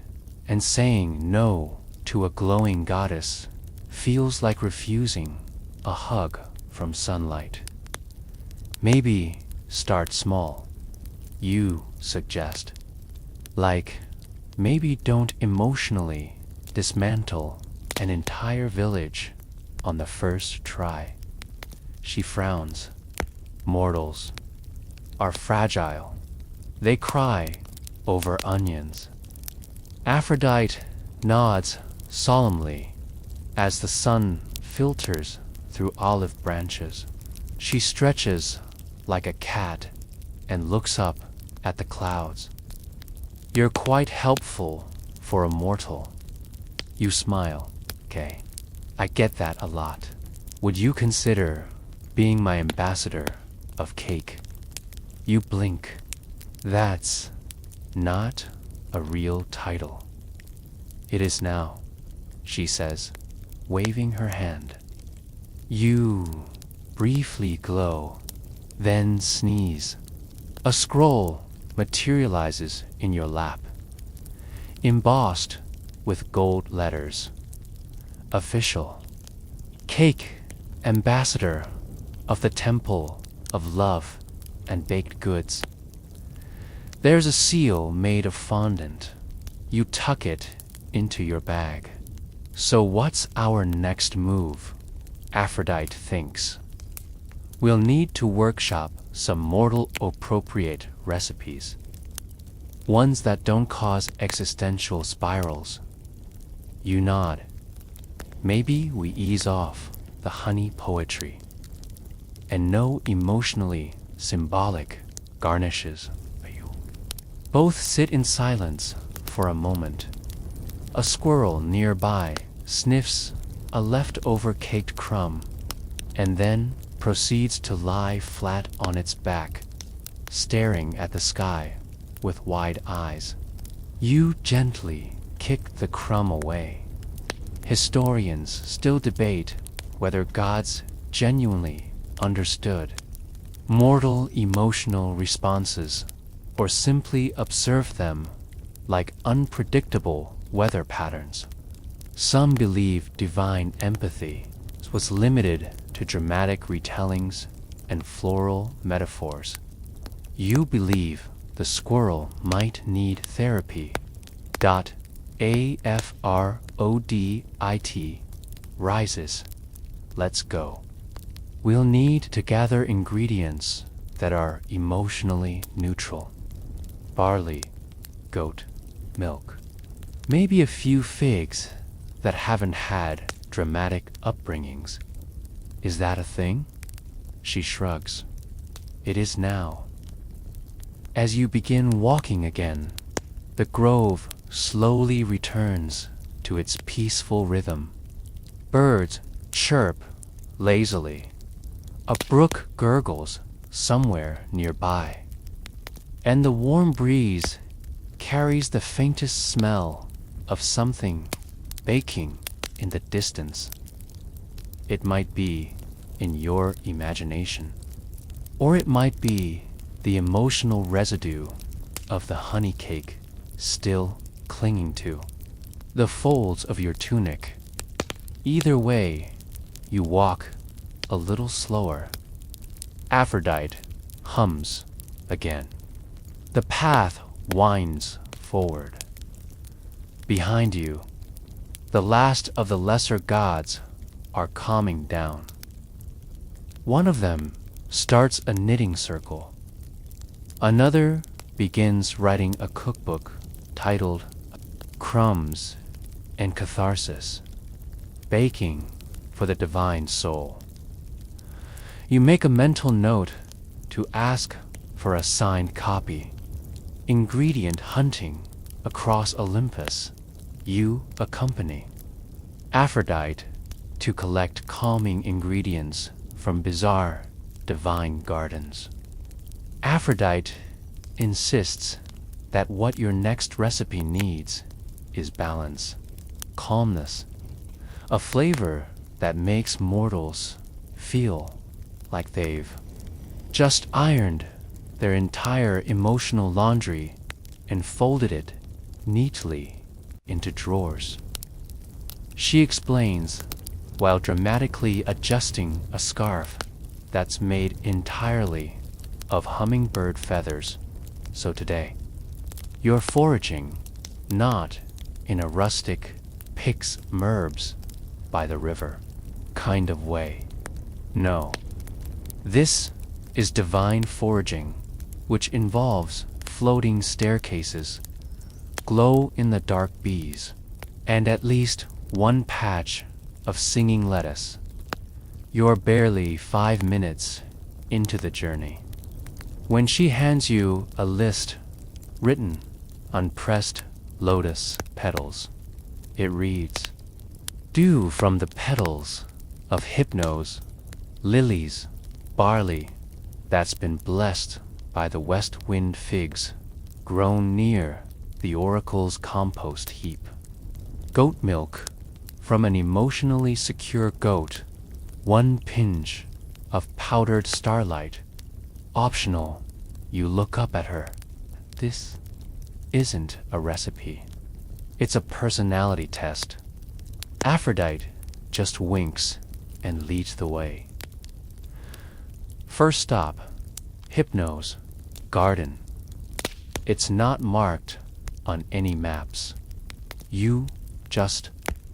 and saying no to a glowing goddess feels like refusing a hug from sunlight. Maybe start small, you suggest. Like, maybe don't emotionally dismantle an entire village on the first try. She frowns. Mortals are fragile. They cry over onions. Aphrodite nods solemnly as the sun filters through olive branches. She stretches like a cat and looks up at the clouds. You're quite helpful for a mortal. You smile. Okay, I get that a lot. Would you consider being my ambassador of cake? You blink. That's not a real title. It is now, she says, waving her hand. You briefly glow, then sneeze. A scroll materializes in your lap, embossed with gold letters. Official. Cake ambassador of the temple of love and baked goods. There's a seal made of fondant. You tuck it into your bag. So what's our next move? Aphrodite thinks. We'll need to workshop some mortal appropriate recipes. Ones that don't cause existential spirals. You nod. Maybe we ease off the honey poetry. And no emotionally symbolic garnishes. Both sit in silence for a moment. A squirrel nearby sniffs a leftover caked crumb and then proceeds to lie flat on its back, staring at the sky with wide eyes. You gently kick the crumb away. Historians still debate whether gods genuinely understood mortal emotional responses or simply observed them like unpredictable weather patterns. Some believe divine empathy was limited to dramatic retellings and floral metaphors. You believe the squirrel might need therapy. Aphrodite rises. Let's go. We'll need to gather ingredients that are emotionally neutral. Barley, goat, milk. Maybe a few figs that haven't had dramatic upbringings. Is that a thing? She shrugs. It is now. As you begin walking again, the grove slowly returns to its peaceful rhythm. Birds chirp lazily. A brook gurgles somewhere nearby. And the warm breeze carries the faintest smell of something baking in the distance. It might be in your imagination, or it might be the emotional residue of the honey cake still clinging to the folds of your tunic. Either way, you walk a little slower. Aphrodite hums again. The path winds forward. Behind you, the last of the lesser gods are calming down. One of them starts a knitting circle. Another begins writing a cookbook titled Crumbs and Catharsis, Baking for the Divine Soul. You make a mental note to ask for a signed copy. Ingredient hunting across Olympus. You accompany. Aphrodite to collect calming ingredients from bizarre divine gardens. Aphrodite insists that what your next recipe needs is balance, calmness, a flavor that makes mortals feel like they've just ironed their entire emotional laundry and folded it neatly into drawers. She explains while dramatically adjusting a scarf that's made entirely of hummingbird feathers. So today, you're foraging not in a rustic picks merbs by the river kind of way. No, this is divine foraging, which involves floating staircases, glow-in-the-dark bees, and at least one patch of singing lettuce. You're barely 5 minutes into the journey when she hands you a list written on pressed lotus petals. It reads, "Dew from the petals of hypnos, lilies, barley that's been blessed by the west wind figs grown near the oracle's compost heap. Goat milk from an emotionally secure goat, 1 pinch of powdered starlight. Optional." You look up at her. This isn't a recipe. It's a personality test. Aphrodite just winks and leads the way. First stop, Hypno's garden. It's not marked on any maps. You just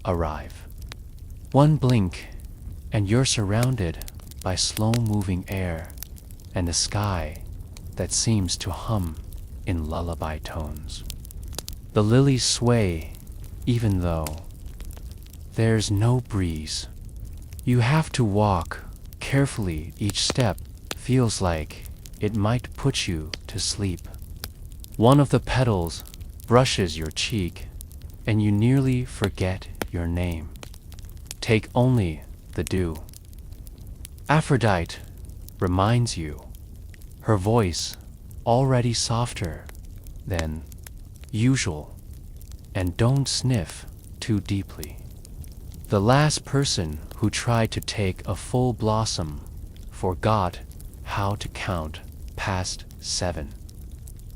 arrive. One blink, and you're surrounded by slow-moving air and a sky that seems to hum in lullaby tones. The lilies sway even though there's no breeze. You have to walk carefully. Each step feels like it might put you to sleep. One of the petals brushes your cheek, and you nearly forget your name. Take only the dew. Aphrodite reminds you, her voice already softer than usual, and don't sniff too deeply. The last person who tried to take a full blossom forgot how to count past 7.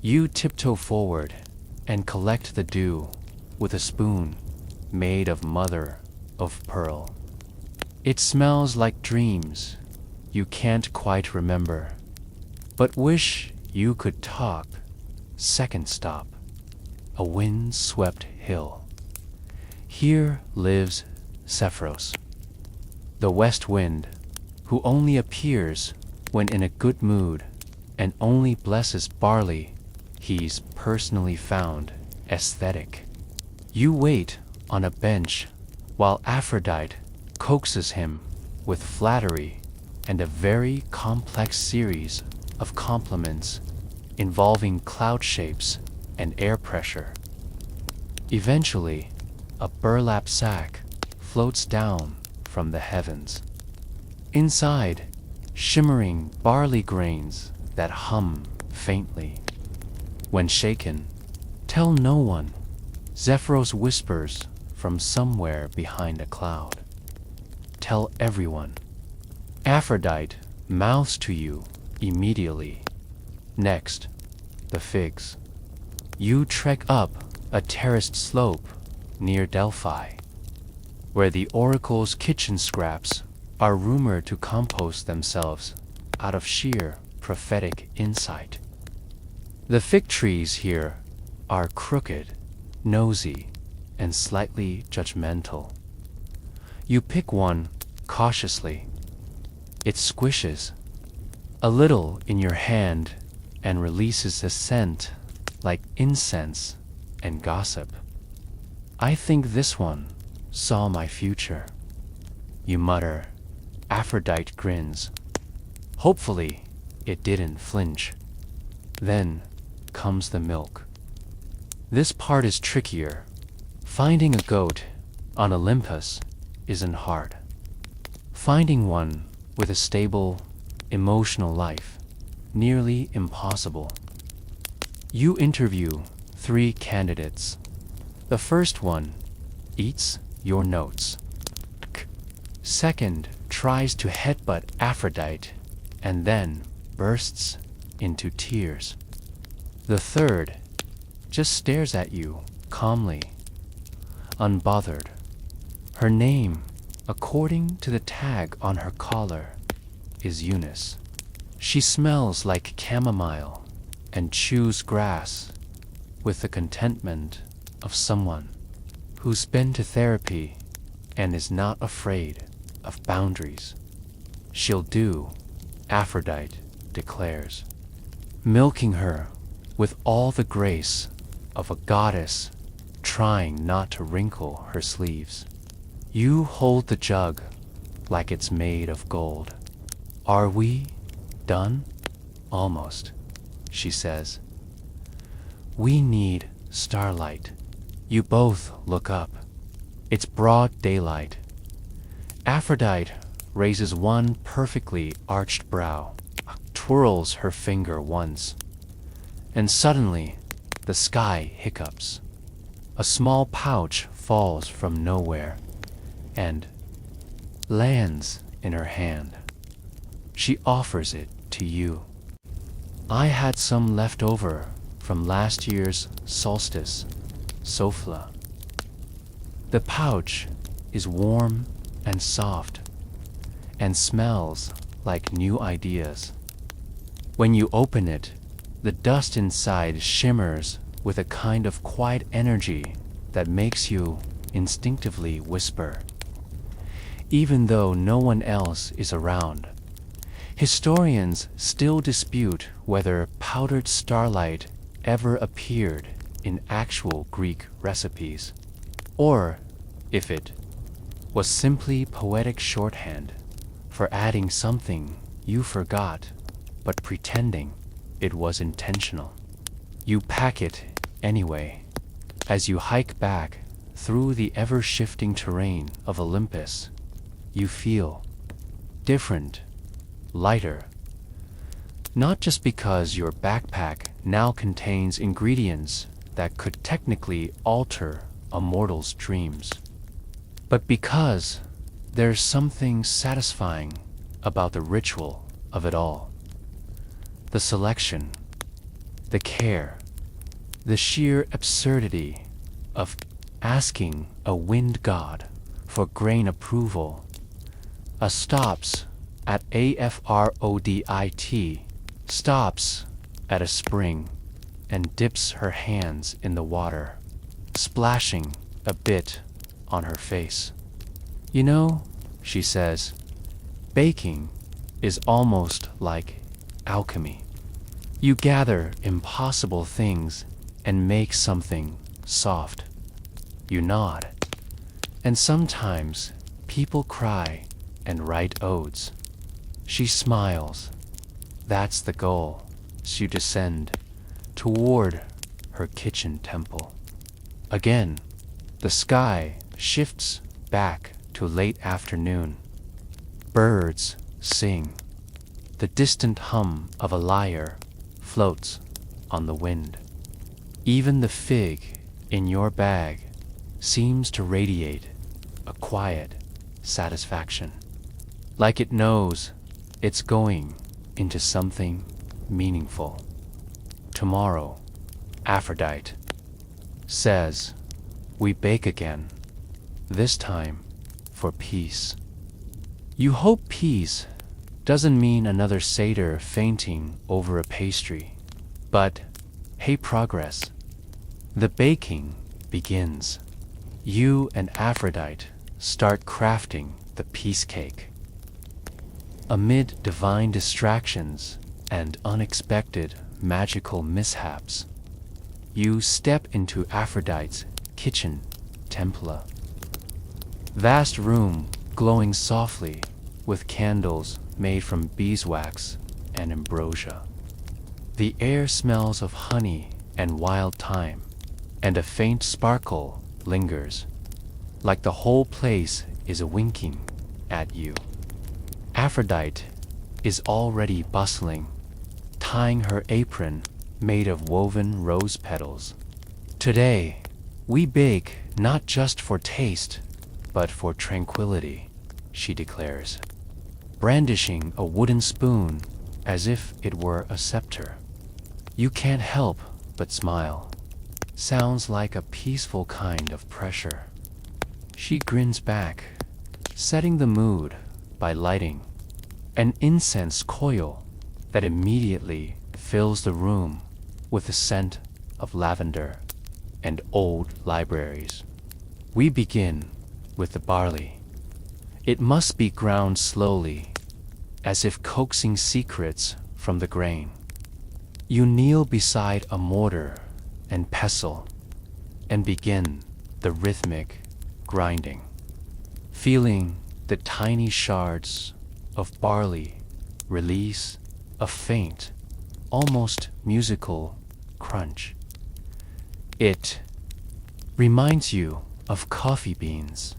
You tiptoe forward and collect the dew with a spoon made of mother of pearl. It smells like dreams you can't quite remember, but wish you could talk. Second stop, a wind-swept hill. Here lives Satyrs, the west wind, who only appears when in a good mood and only blesses barley he's personally found aesthetic. You wait on a bench while Aphrodite coaxes him with flattery and a very complex series of compliments involving cloud shapes and air pressure. Eventually, a burlap sack floats down from the heavens. Inside, shimmering barley grains that hum faintly. When shaken, tell no one, Zephyros whispers from somewhere behind a cloud. Tell everyone. Aphrodite mouths to you immediately. Next, the figs. You trek up a terraced slope near Delphi, where the oracle's kitchen scraps are rumored to compost themselves out of sheer prophetic insight. The fig trees here are crooked, nosy, and slightly judgmental. You pick one cautiously. It squishes a little in your hand and releases a scent like incense and gossip. I think this one saw my future. You mutter. Aphrodite grins. Hopefully, it didn't flinch. Then comes the milk. This part is trickier. Finding a goat on Olympus isn't hard. Finding one with a stable, emotional life, nearly impossible. You interview 3 candidates. The first one eats your notes. Second tries to headbutt Aphrodite and then bursts into tears. The third just stares at you calmly, unbothered. Her name, according to the tag on her collar, is Eunice. She smells like chamomile and chews grass with the contentment of someone who's been to therapy and is not afraid of boundaries. She'll do, Aphrodite declares, milking her with all the grace of a goddess trying not to wrinkle her sleeves. You hold the jug like it's made of gold. Are we done? Almost, she says. We need starlight. You both look up. It's broad daylight. Aphrodite raises one perfectly arched brow, twirls her finger once, and suddenly the sky hiccups. A small pouch falls from nowhere and lands in her hand. She offers it to you. I had some left over from last year's solstice, Sofla. The pouch is warm and soft and smells like new ideas. When you open it, The dust inside shimmers with a kind of quiet energy that makes you instinctively whisper, even though no one else is around. Historians still dispute whether powdered starlight ever appeared in actual Greek recipes, or if it was simply poetic shorthand for adding something you forgot but pretending it was intentional. You pack it anyway as you hike back through the ever-shifting terrain of Olympus. You feel different, lighter, not just because your backpack now contains ingredients that could technically alter a mortal's dreams, but because there's something satisfying about the ritual of it all. The selection, the care, the sheer absurdity of asking a wind god for grain approval. Stops at Aphrodite, stops at a spring and dips her hands in the water, splashing a bit on her face. You know, she says, baking is almost like alchemy. You gather impossible things and make something soft. You nod. And sometimes people cry and write odes. She smiles. That's the goal. As you descend toward her kitchen temple. Again, the sky shifts back to late afternoon. Birds sing. The distant hum of a lyre floats on the wind. Even the fig in your bag seems to radiate a quiet satisfaction, like it knows it's going into something meaningful. Tomorrow, Aphrodite says, we bake again, this time for peace. You hope peace doesn't mean another satyr fainting over a pastry, but hey, progress. The baking begins. You and Aphrodite start crafting the peace cake. Amid divine distractions and unexpected magical mishaps, you step into Aphrodite's kitchen temple. Vast room glowing softly with candles made from beeswax and ambrosia. The air smells of honey and wild thyme, and a faint sparkle lingers, like the whole place is winking at you. Aphrodite is already bustling, tying her apron made of woven rose petals. Today, we bake not just for taste, but for tranquility, she declares, brandishing a wooden spoon as if it were a scepter. You can't help but smile. Sounds like a peaceful kind of pressure. She grins back, setting the mood by lighting an incense coil that immediately fills the room with the scent of lavender and old libraries. We begin with the barley. It must be ground slowly, as if coaxing secrets from the grain. You kneel beside a mortar and pestle and begin the rhythmic grinding, feeling the tiny shards of barley release a faint, almost musical crunch. It reminds you of coffee beans,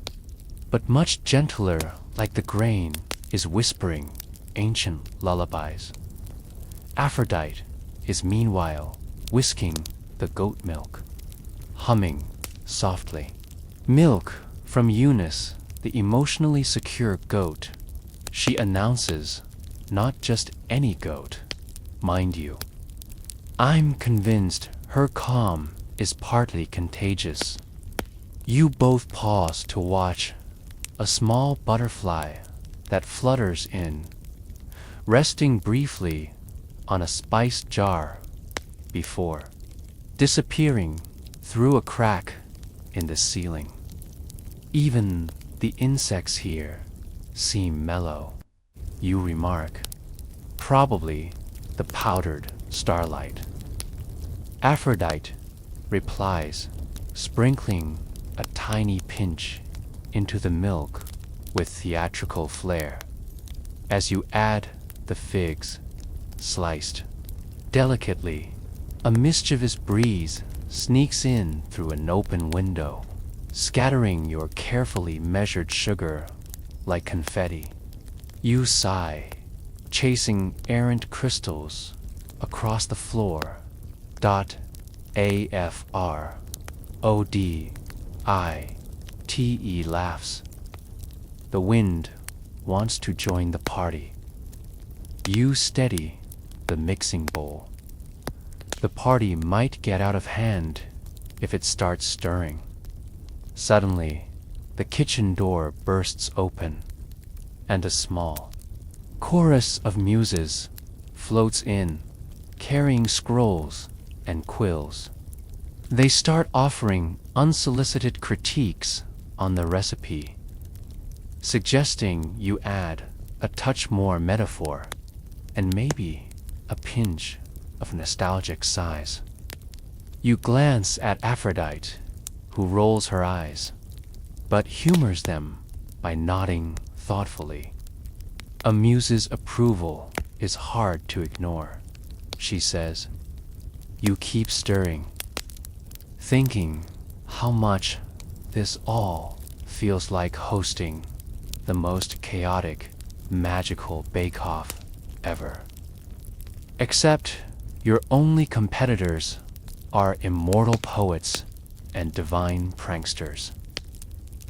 but much gentler, like the grain is whispering ancient lullabies. Aphrodite is meanwhile whisking the goat milk, humming softly. Milk from Eunice, the emotionally secure goat. She announces, not just any goat, mind you. I'm convinced her calm is partly contagious. You both pause to watch a small butterfly that flutters in, resting briefly on a spice jar before, disappearing through a crack in the ceiling. Even the insects here seem mellow, you remark. Probably the powdered starlight. Aphrodite replies, sprinkling a tiny pinch into the milk with theatrical flair. As you add the figs, sliced delicately, a mischievous breeze sneaks in through an open window, scattering your carefully measured sugar like confetti. You sigh, chasing errant crystals across the floor. Aphrodite laughs. The wind wants to join the party. You steady the mixing bowl. The party might get out of hand if it starts stirring. Suddenly, the kitchen door bursts open, and a small chorus of muses floats in, carrying scrolls and quills. They start offering unsolicited critiques on the recipe, suggesting you add a touch more metaphor and maybe a pinch of nostalgic sighs. You glance at Aphrodite, who rolls her eyes, but humors them by nodding thoughtfully. A muse's approval is hard to ignore, she says. You keep stirring, thinking how much this all feels like hosting the most chaotic, magical bake-off ever. Except your only competitors are immortal poets and divine pranksters.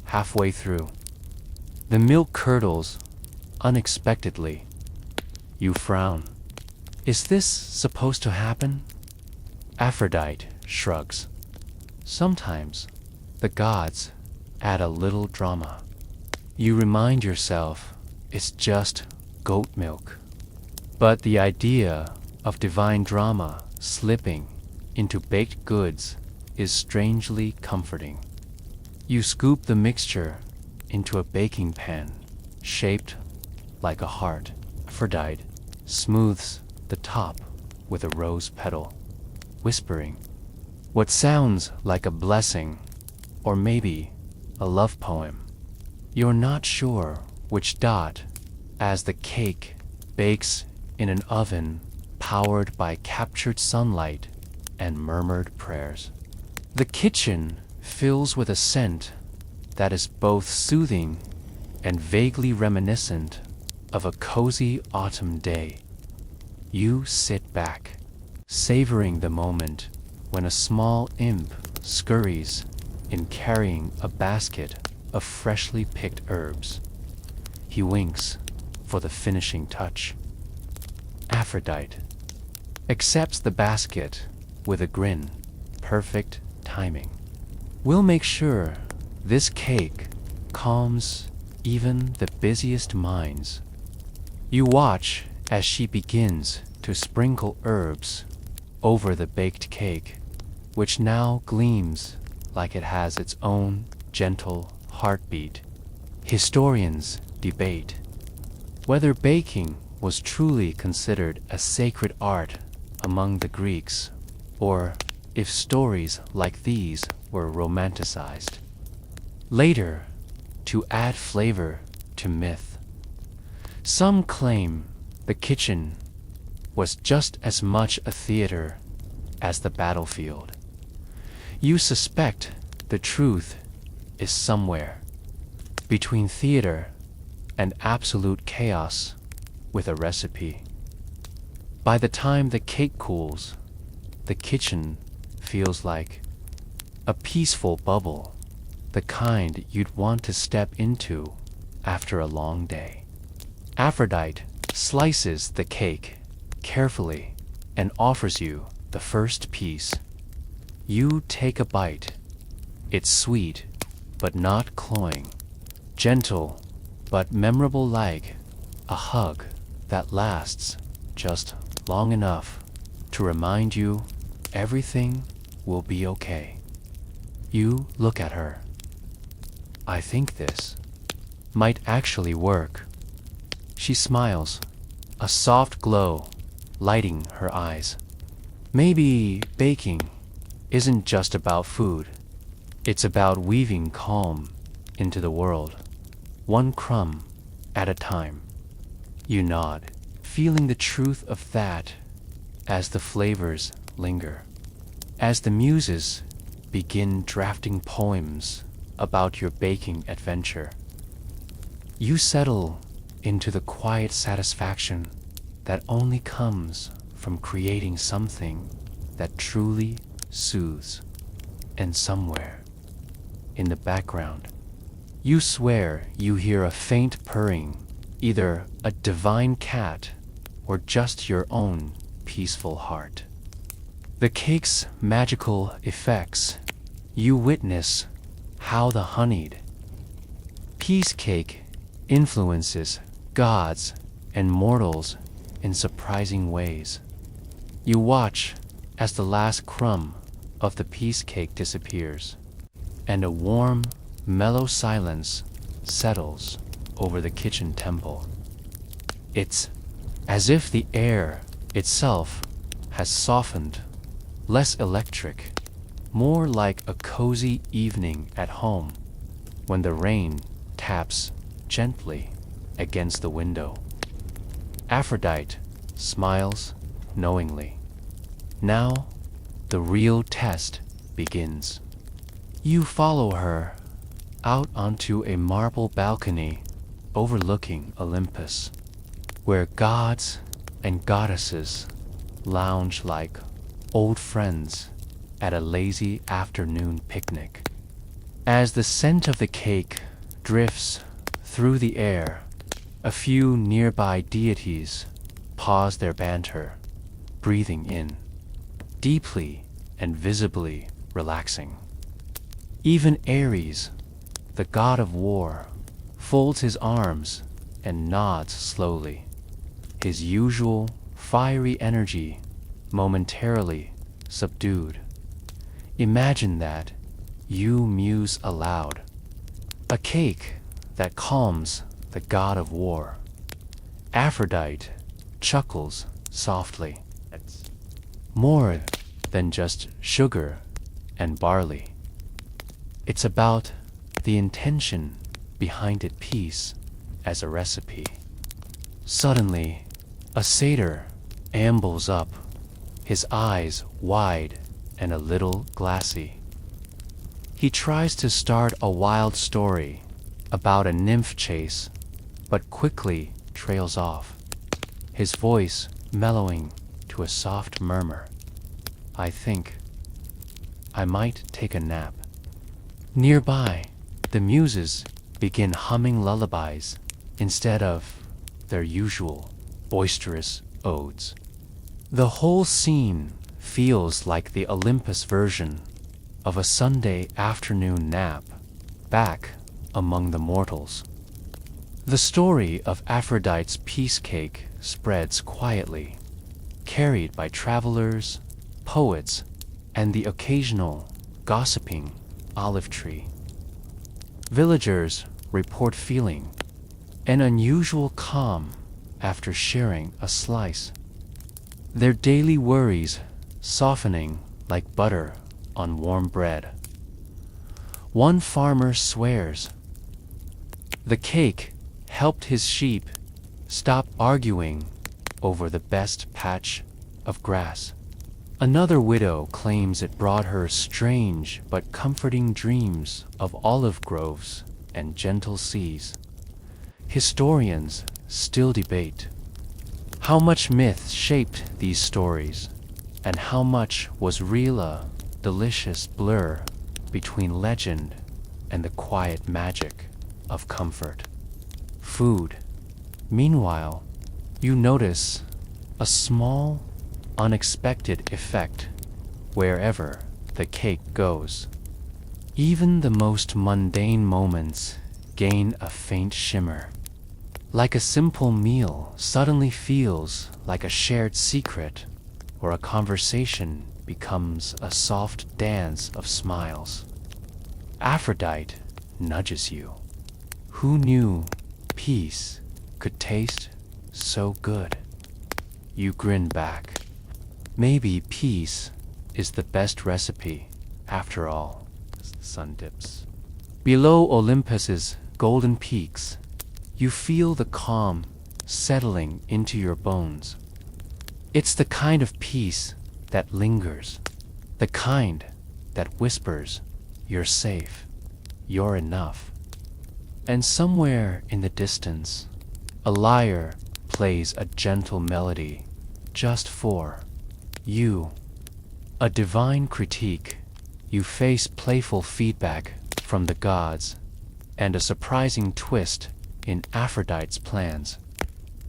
Halfway through, the milk curdles unexpectedly. You frown. Is this supposed to happen? Aphrodite shrugs. Sometimes the gods add a little drama. You remind yourself it's just goat milk. But the idea of divine drama slipping into baked goods is strangely comforting. You scoop the mixture into a baking pan shaped like a heart. Aphrodite smooths the top with a rose petal, whispering what sounds like a blessing or maybe a love poem. You're not sure which dot as the cake bakes in an oven powered by captured sunlight and murmured prayers. The kitchen fills with a scent that is both soothing and vaguely reminiscent of a cozy autumn day. You sit back, savoring the moment when a small imp scurries in carrying a basket of freshly picked herbs. He winks for the finishing touch. Aphrodite accepts the basket with a grin. Perfect timing. We'll make sure this cake calms even the busiest minds. You watch as she begins to sprinkle herbs over the baked cake, which now gleams like it has its own gentle heartbeat. Historians debate whether baking was truly considered a sacred art among the Greeks, or if stories like these were romanticized later to add flavor to myth. Some claim the kitchen was just as much a theater as the battlefield. You suspect the truth is somewhere between theater and absolute chaos with a recipe. By the time the cake cools, the kitchen feels like a peaceful bubble, the kind you'd want to step into after a long day. Aphrodite slices the cake carefully and offers you the first piece. You take a bite. It's sweet, but not cloying. Gentle, but memorable, like a hug that lasts just long enough to remind you everything will be okay. You look at her. I think this might actually work. She smiles, a soft glow lighting her eyes. Maybe baking isn't just about food. It's about weaving calm into the world, one crumb at a time. You nod, feeling the truth of that as the flavors linger. As the muses begin drafting poems about your baking adventure, you settle into the quiet satisfaction that only comes from creating something that truly soothes. And somewhere in the background, you swear you hear a faint purring, either a divine cat or just your own peaceful heart. The cake's magical effects, you witness how the honeyed peace cake influences gods and mortals in surprising ways. You watch as the last crumb of the peace cake disappears, and a warm, mellow silence settles over the kitchen temple. It's as if the air itself has softened, less electric, more like a cozy evening at home when the rain taps gently against the window. Aphrodite smiles knowingly. Now, the real test begins. You follow her out onto a marble balcony overlooking Olympus, where gods and goddesses lounge like old friends at a lazy afternoon picnic. As the scent of the cake drifts through the air, a few nearby deities pause their banter, breathing in, deeply and visibly relaxing. Even Ares, the god of war, folds his arms and nods slowly, his usual fiery energy momentarily subdued. Imagine that, you muse aloud. A cake that calms the god of war. Aphrodite chuckles softly. It's more than just sugar and barley. It's about the intention behind it, peace as a recipe. Suddenly, a satyr ambles up, his eyes wide and a little glassy. He tries to start a wild story about a nymph chase, but quickly trails off, his voice mellowing to a soft murmur. I think I might take a nap. Nearby, the muses begin humming lullabies instead of their usual boisterous odes. The whole scene feels like the Olympus version of a Sunday afternoon nap back among the mortals. The story of Aphrodite's peace cake spreads quietly, carried by travelers, poets, and the occasional gossiping olive tree. Villagers report feeling an unusual calm after sharing a slice, their daily worries softening like butter on warm bread. One farmer swears the cake helped his sheep stop arguing over the best patch of grass. Another widow claims it brought her strange but comforting dreams of olive groves and gentle seas. Historians still debate how much myth shaped these stories and how much was real, a delicious blur between legend and the quiet magic of comfort. Food. Meanwhile, you notice a small, unexpected effect wherever the cake goes. Even the most mundane moments gain a faint shimmer. Like a simple meal suddenly feels like a shared secret or a conversation becomes a soft dance of smiles. Aphrodite nudges you. Who knew peace could taste so good? You grin back. Maybe peace is the best recipe, after all. As the sun dips. Below Olympus's golden peaks, you feel the calm settling into your bones. It's the kind of peace that lingers, the kind that whispers, "You're safe, you're enough." And somewhere in the distance, a lyre plays a gentle melody just for you. A divine critique. You face playful feedback from the gods and a surprising twist in Aphrodite's plans.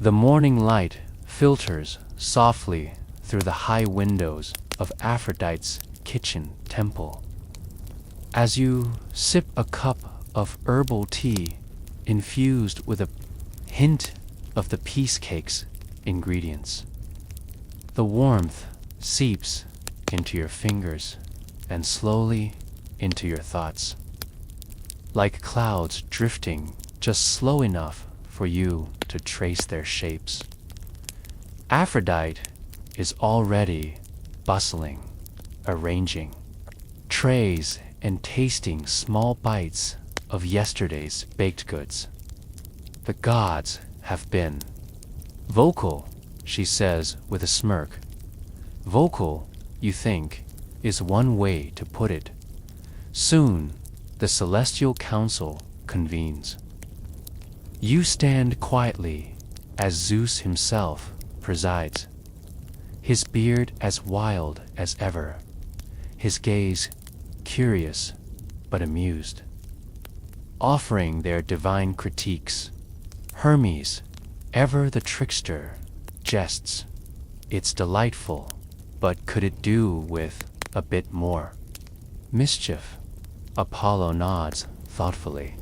The morning light filters softly through the high windows of Aphrodite's kitchen temple. As you sip a cup of herbal tea infused with a hint of the peace cake's ingredients, the warmth seeps into your fingers and slowly into your thoughts, like clouds drifting just slow enough for you to trace their shapes. Aphrodite is already bustling, arranging trays and tasting small bites of yesterday's baked goods. The gods have been vocal, she says with a smirk. Vocal, you think, is one way to put it. Soon, the celestial council convenes. You stand quietly as Zeus himself presides, his beard as wild as ever, his gaze curious but amused. Offering their divine critiques, Hermes, ever the trickster, jests. It's delightful, but could it do with a bit more mischief? Apollo nods thoughtfully.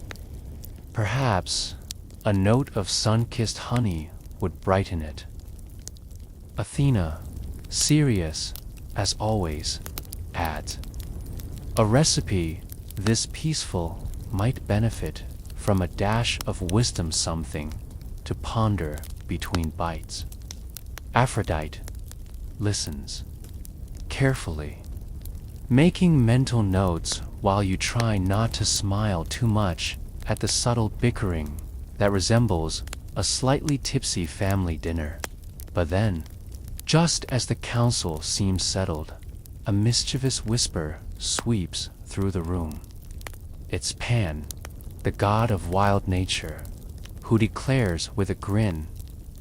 Perhaps a note of sun-kissed honey would brighten it. Athena, serious as always, adds, a recipe this peaceful might benefit from a dash of wisdom, something to ponder between bites. Aphrodite listens carefully, making mental notes while you try not to smile too much at the subtle bickering that resembles a slightly tipsy family dinner. But then, just as the council seems settled, a mischievous whisper sweeps through the room. It's Pan, the god of wild nature, who declares with a grin,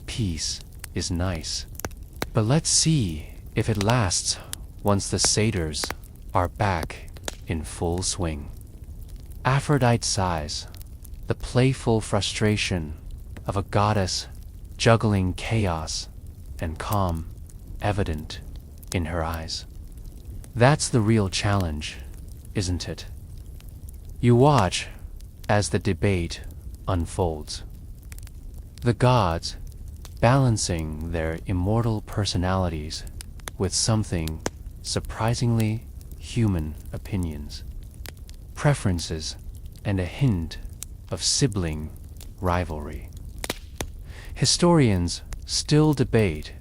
peace is nice. But let's see if it lasts once the satyrs are back in full swing. Aphrodite sighs, the playful frustration of a goddess juggling chaos and calm evident in her eyes. That's the real challenge, isn't it? You watch as the debate unfolds. The gods balancing their immortal personalities with something surprisingly human opinions, preferences, and a hint of sibling rivalry. Historians still debate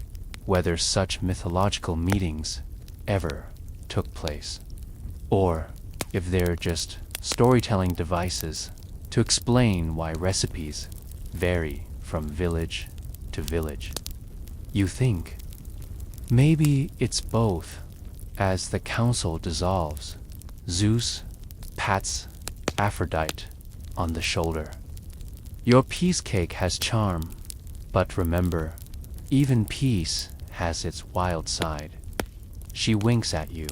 whether such mythological meetings ever took place, or if they're just storytelling devices to explain why recipes vary from village to village. You think maybe it's both. As the council dissolves, Zeus pats Aphrodite on the shoulder. Your peace cake has charm, but remember, even peace has its wild side. She winks at you.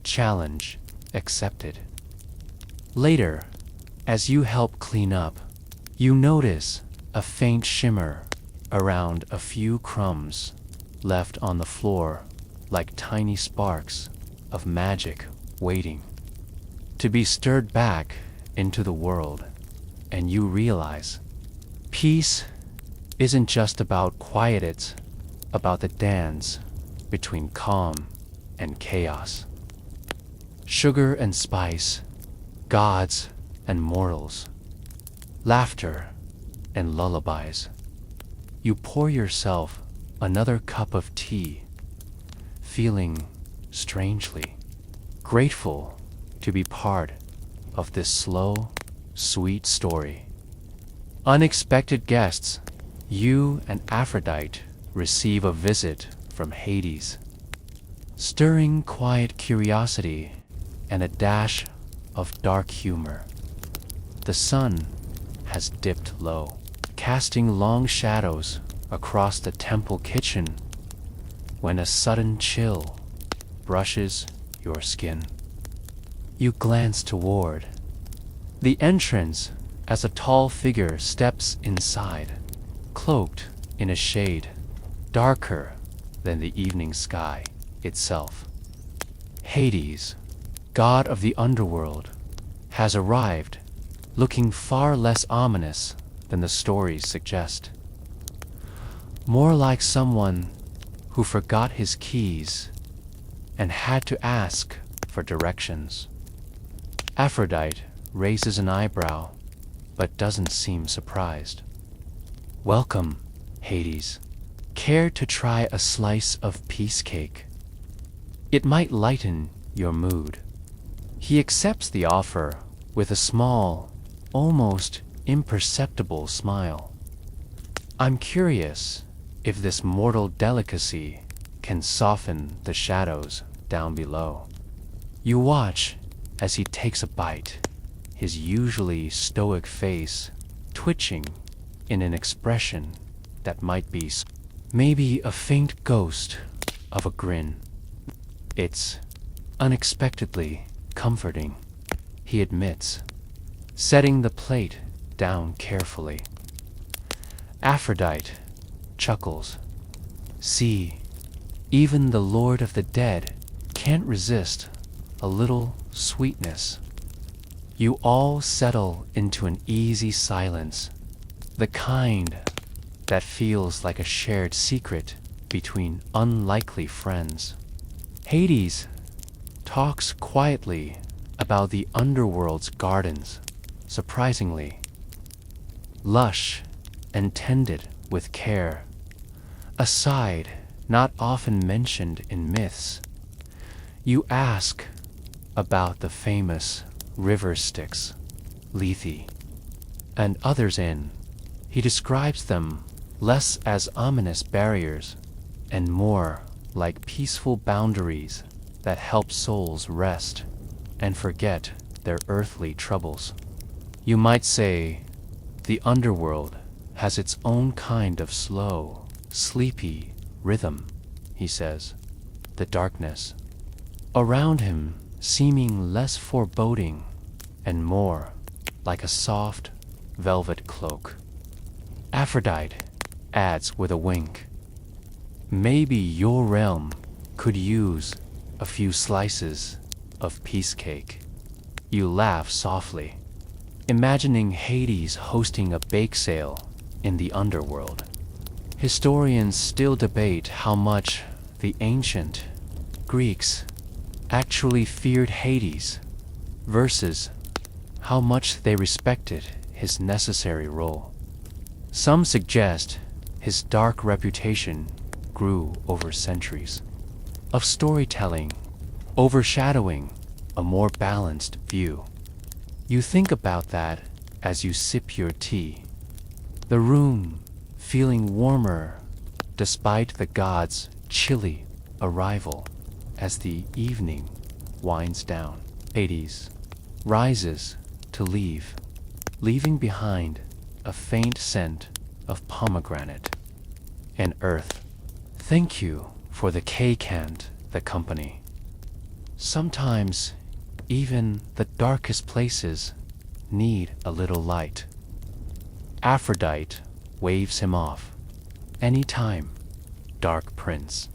Challenge accepted. Later, as you help clean up, you notice a faint shimmer around a few crumbs left on the floor, like tiny sparks of magic waiting to be stirred back into the world. And you realize peace isn't just about quiet, it's about the dance between calm and chaos. Sugar and spice, gods and mortals, laughter and lullabies. You pour yourself another cup of tea, feeling strangely grateful to be part of this slow, sweet story. Unexpected guests, you and Aphrodite receive a visit from Hades, stirring quiet curiosity and a dash of dark humor. The sun has dipped low, casting long shadows across the temple kitchen when a sudden chill brushes your skin. You glance toward the entrance as a tall figure steps inside, cloaked in a shade darker than the evening sky itself. Hades, god of the underworld, has arrived, looking far less ominous than the stories suggest. More like someone who forgot his keys and had to ask for directions. Aphrodite raises an eyebrow, but doesn't seem surprised. Welcome, Hades. Care to try a slice of peace cake? It might lighten your mood. He accepts the offer with a small, almost imperceptible smile. I'm curious if this mortal delicacy can soften the shadows down below. You watch as he takes a bite, his usually stoic face twitching in an expression that might be maybe a faint ghost of a grin. It's unexpectedly comforting, he admits, setting the plate down carefully. Aphrodite chuckles. See, even the Lord of the Dead can't resist a little sweetness. You all settle into an easy silence, the kind that feels like a shared secret between unlikely friends. Hades talks quietly about the underworld's gardens, surprisingly lush and tended with care, a side not often mentioned in myths. You ask about the famous river Styx, Lethe, and others in. He describes them less as ominous barriers and more like peaceful boundaries that help souls rest and forget their earthly troubles. You might say the underworld has its own kind of slow, sleepy rhythm, he says, the darkness around him seeming less foreboding and more like a soft velvet cloak. Aphrodite adds with a wink, maybe your realm could use a few slices of peace cake. You laugh softly, imagining Hades hosting a bake sale in the underworld. Historians still debate how much the ancient Greeks actually feared Hades versus how much they respected his necessary role. Some suggest his dark reputation grew over centuries of storytelling, overshadowing a more balanced view. You think about that as you sip your tea, the room feeling warmer despite the god's chilly arrival. As the evening winds down, Hades rises to leave, leaving behind a faint scent of pomegranate and earth. Thank you for the cake and the company. Sometimes even the darkest places need a little light. Aphrodite waves him off. Anytime, Dark Prince.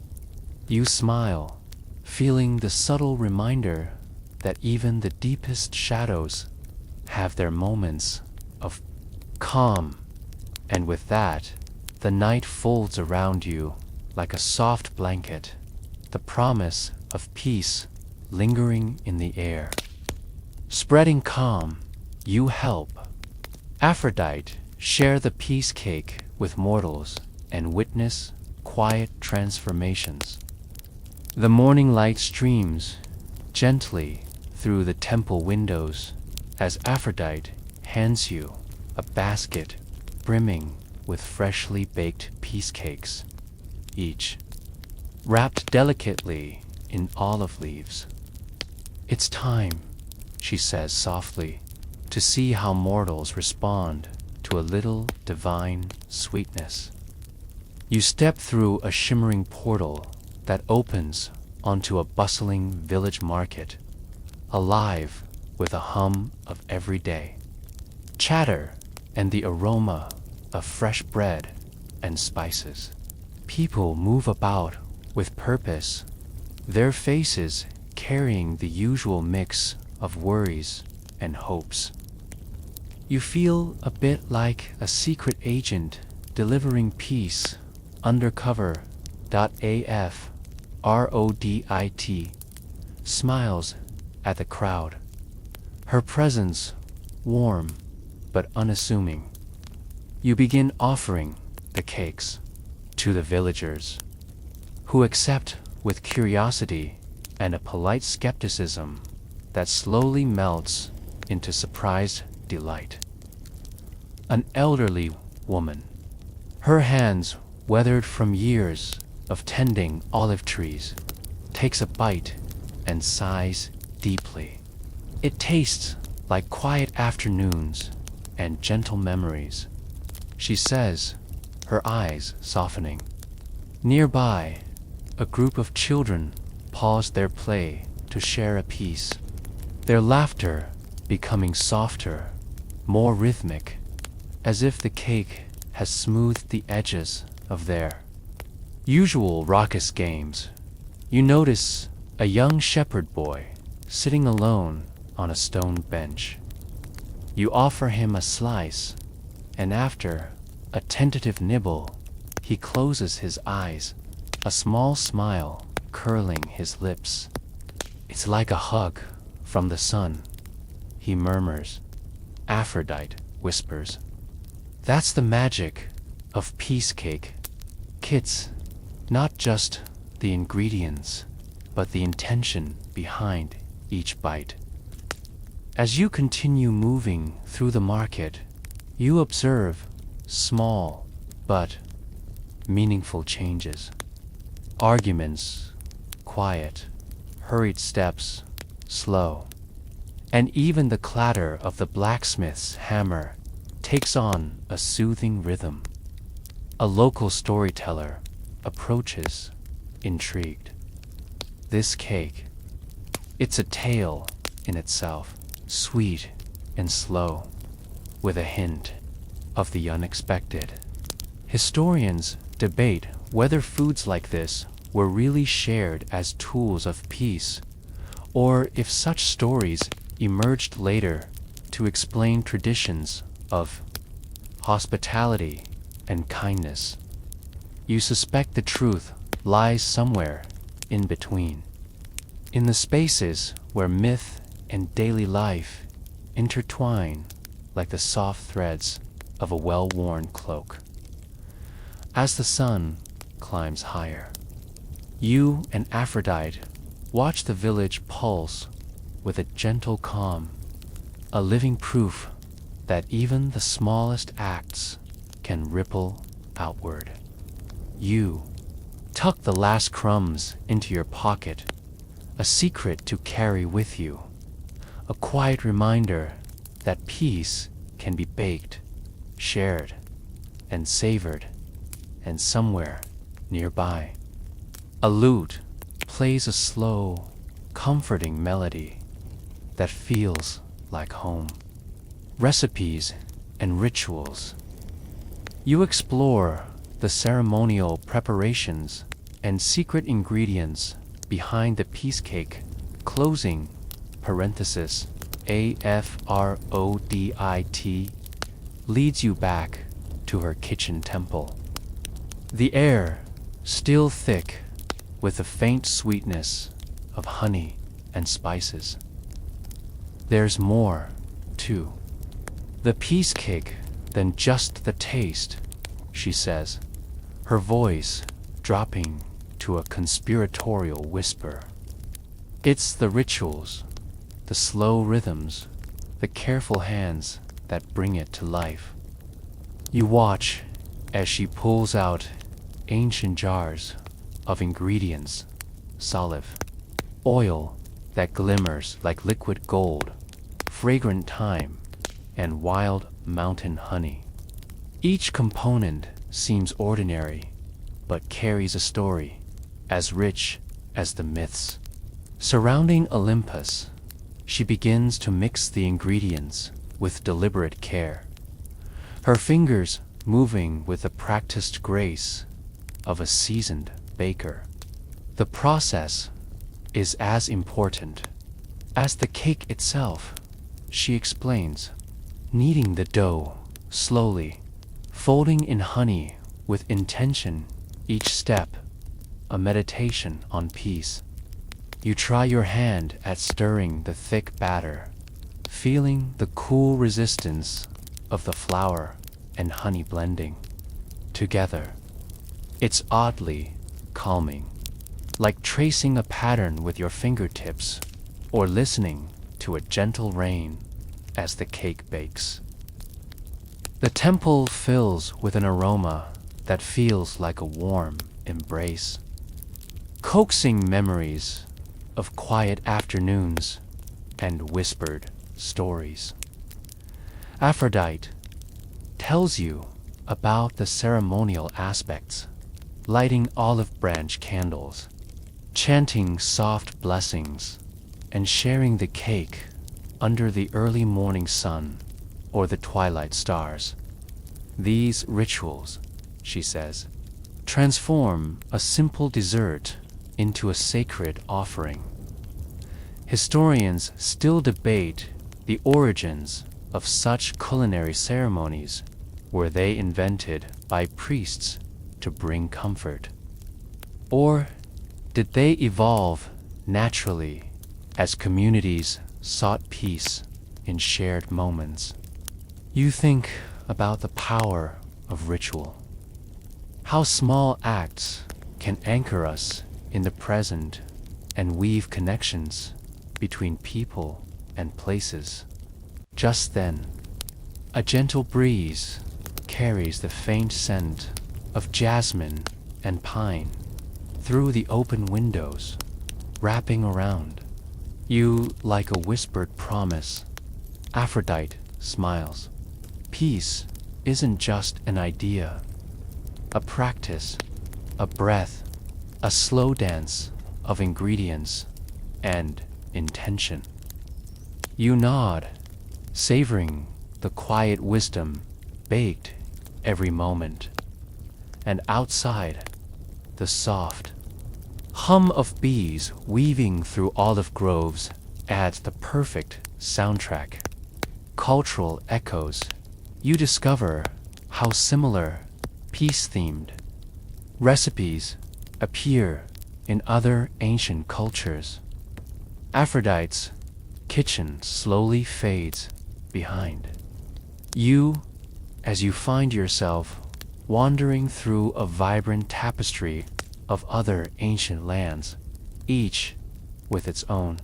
You smile, feeling the subtle reminder that even the deepest shadows have their moments of calm. And with that, the night folds around you like a soft blanket, the promise of peace lingering in the air. Spreading calm, you help Aphrodite share the peace cake with mortals and witness quiet transformations. The morning light streams gently through the temple windows as Aphrodite hands you a basket brimming with freshly baked peace cakes, each wrapped delicately in olive leaves. "It's time," she says softly, "to see how mortals respond to a little divine sweetness." You step through a shimmering portal that opens onto a bustling village market, alive with a hum of everyday chatter and the aroma of fresh bread and spices. People move about with purpose, their faces carrying the usual mix of worries and hopes. You feel a bit like a secret agent delivering peace undercover. Aphrodite smiles at the crowd, her presence warm but unassuming. You begin offering the cakes to the villagers, who accept with curiosity and a polite skepticism that slowly melts into surprised delight. An elderly woman, her hands weathered from years of tending olive trees, takes a bite and sighs deeply. It tastes like quiet afternoons and gentle memories, she says, her eyes softening. Nearby, a group of children pause their play to share a piece, their laughter becoming softer, more rhythmic, as if the cake has smoothed the edges of their usual raucous games. You notice a young shepherd boy sitting alone on a stone bench. You offer him a slice, and after a tentative nibble, he closes his eyes, a small smile curling his lips. "It's like a hug from the sun," he murmurs. Aphrodite whispers, "That's the magic of peace cake. Kids, not just the ingredients, but the intention behind each bite." As you continue moving through the market, you observe small but meaningful changes. Arguments, quiet, hurried steps, slow, and even the clatter of the blacksmith's hammer takes on a soothing rhythm. A local storyteller approaches, intrigued. This cake, it's a tale in itself, sweet and slow, with a hint of the unexpected. Historians debate whether foods like this were really shared as tools of peace, or if such stories emerged later to explain traditions of hospitality and kindness. You suspect the truth lies somewhere in between, in the spaces where myth and daily life intertwine like the soft threads of a well-worn cloak. As the sun climbs higher, you and Aphrodite watch the village pulse with a gentle calm, a living proof that even the smallest acts can ripple outward. You tuck the last crumbs into your pocket, a secret to carry with you, a quiet reminder that peace can be baked, shared, and savored, and somewhere nearby, a lute plays a slow, comforting melody that feels like home. Recipes and rituals. You explore the ceremonial preparations and secret ingredients behind the peace cake, closing parenthesis, Aphrodite leads you back to her kitchen temple. The air, still thick with the faint sweetness of honey and spices. There's more, too. The piece cake than just the taste, she says, her voice dropping to a conspiratorial whisper. It's the rituals, the slow rhythms, the careful hands that bring it to life. You watch as she pulls out ancient jars of ingredients, olive oil that glimmers like liquid gold, fragrant thyme, and wild mountain honey. Each component seems ordinary, but carries a story as rich as the myths. Surrounding Olympus, she begins to mix the ingredients with deliberate care, her fingers moving with the practiced grace of a seasoned baker. The process is as important as the cake itself, she explains, kneading the dough slowly, folding in honey with intention, each step a meditation on peace. You try your hand at stirring the thick batter, feeling the cool resistance of the flour and honey blending together. It's oddly calming, like tracing a pattern with your fingertips or listening to a gentle rain as the cake bakes. The temple fills with an aroma that feels like a warm embrace, coaxing memories of quiet afternoons and whispered stories. Aphrodite tells you about the ceremonial aspects, lighting olive branch candles, chanting soft blessings, and sharing the cake under the early morning sun or the twilight stars. These rituals, she says, transform a simple dessert into a sacred offering. Historians still debate the origins of such culinary ceremonies. Were they invented by priests to bring comfort? Or did they evolve naturally as communities sought peace in shared moments? You think about the power of ritual, how small acts can anchor us in the present and weave connections between people and places. Just then, a gentle breeze carries the faint scent of jasmine and pine through the open windows, wrapping around you like a whispered promise. Aphrodite smiles. Peace isn't just an idea, a practice, a breath, a slow dance of ingredients and intention. You nod, savoring the quiet wisdom baked every moment. And outside, the soft hum of bees weaving through olive groves adds the perfect soundtrack. Cultural echoes. You discover how similar peace-themed recipes appear in other ancient cultures. Aphrodite's kitchen slowly fades behind you as you find yourself wandering through a vibrant tapestry of other ancient lands, each with its own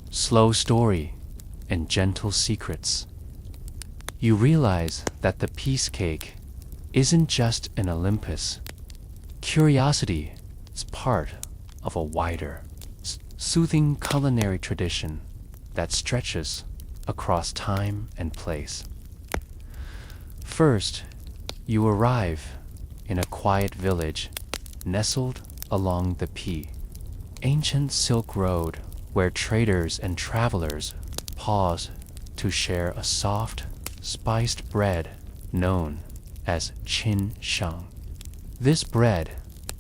slow story and gentle secrets. You realize that the peace cake isn't just an Olympus. Curiosity is part of a wider, soothing culinary tradition that stretches across time and place. First, you arrive in a quiet village nestled along the ancient Silk Road, where traders and travelers pause to share a soft, spiced bread known as chin shang. This bread,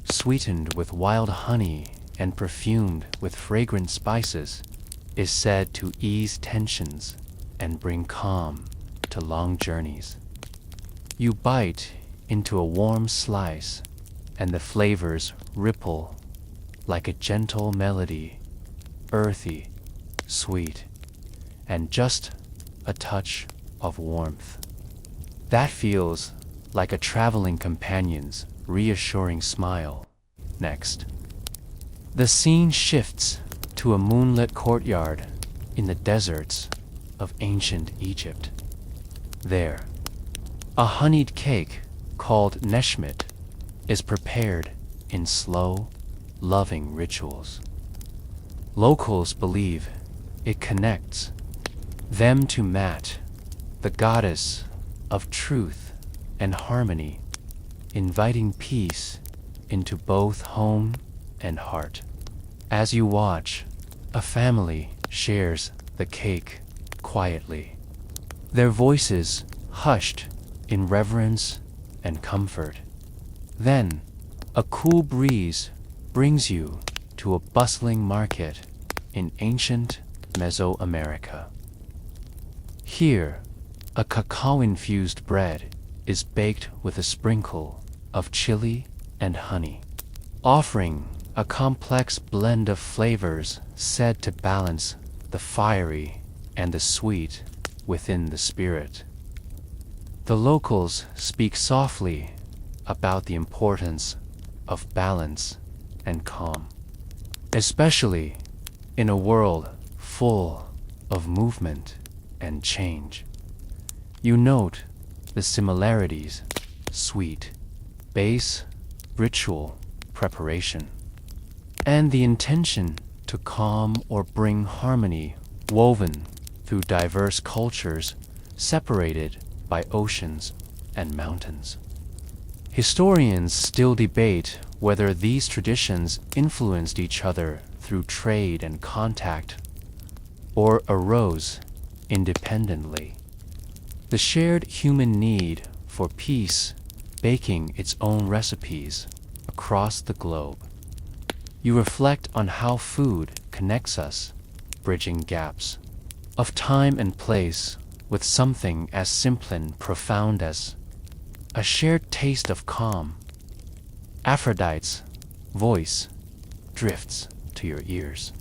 sweetened with wild honey and perfumed with fragrant spices, is said to ease tensions and bring calm to long journeys. You bite into a warm slice, and the flavors ripple like a gentle melody, earthy, sweet, and just a touch of warmth. That feels like a traveling companion's reassuring smile. Next, the scene shifts to a moonlit courtyard in the deserts of ancient Egypt. There, a honeyed cake called neshmet is prepared in slow, loving rituals. Locals believe it connects them to Mat, the goddess of truth and harmony, inviting peace into both home and heart. As you watch, a family shares the cake quietly, their voices hushed in reverence and comfort. Then, a cool breeze brings you to a bustling market in ancient Mesoamerica. Here, a cacao-infused bread is baked with a sprinkle of chili and honey, offering a complex blend of flavors said to balance the fiery and the sweet within the spirit. The locals speak softly about the importance of balance and calm, especially in a world full of movement and change. You note the similarities: sweet, base, ritual, preparation, and the intention to calm or bring harmony woven through diverse cultures separated by oceans and mountains. Historians still debate whether these traditions influenced each other through trade and contact or arose independently. The shared human need for peace baking its own recipes across the globe. You reflect on how food connects us, bridging gaps of time and place with something as simple and profound as a shared taste of calm. Aphrodite's voice drifts to your ears,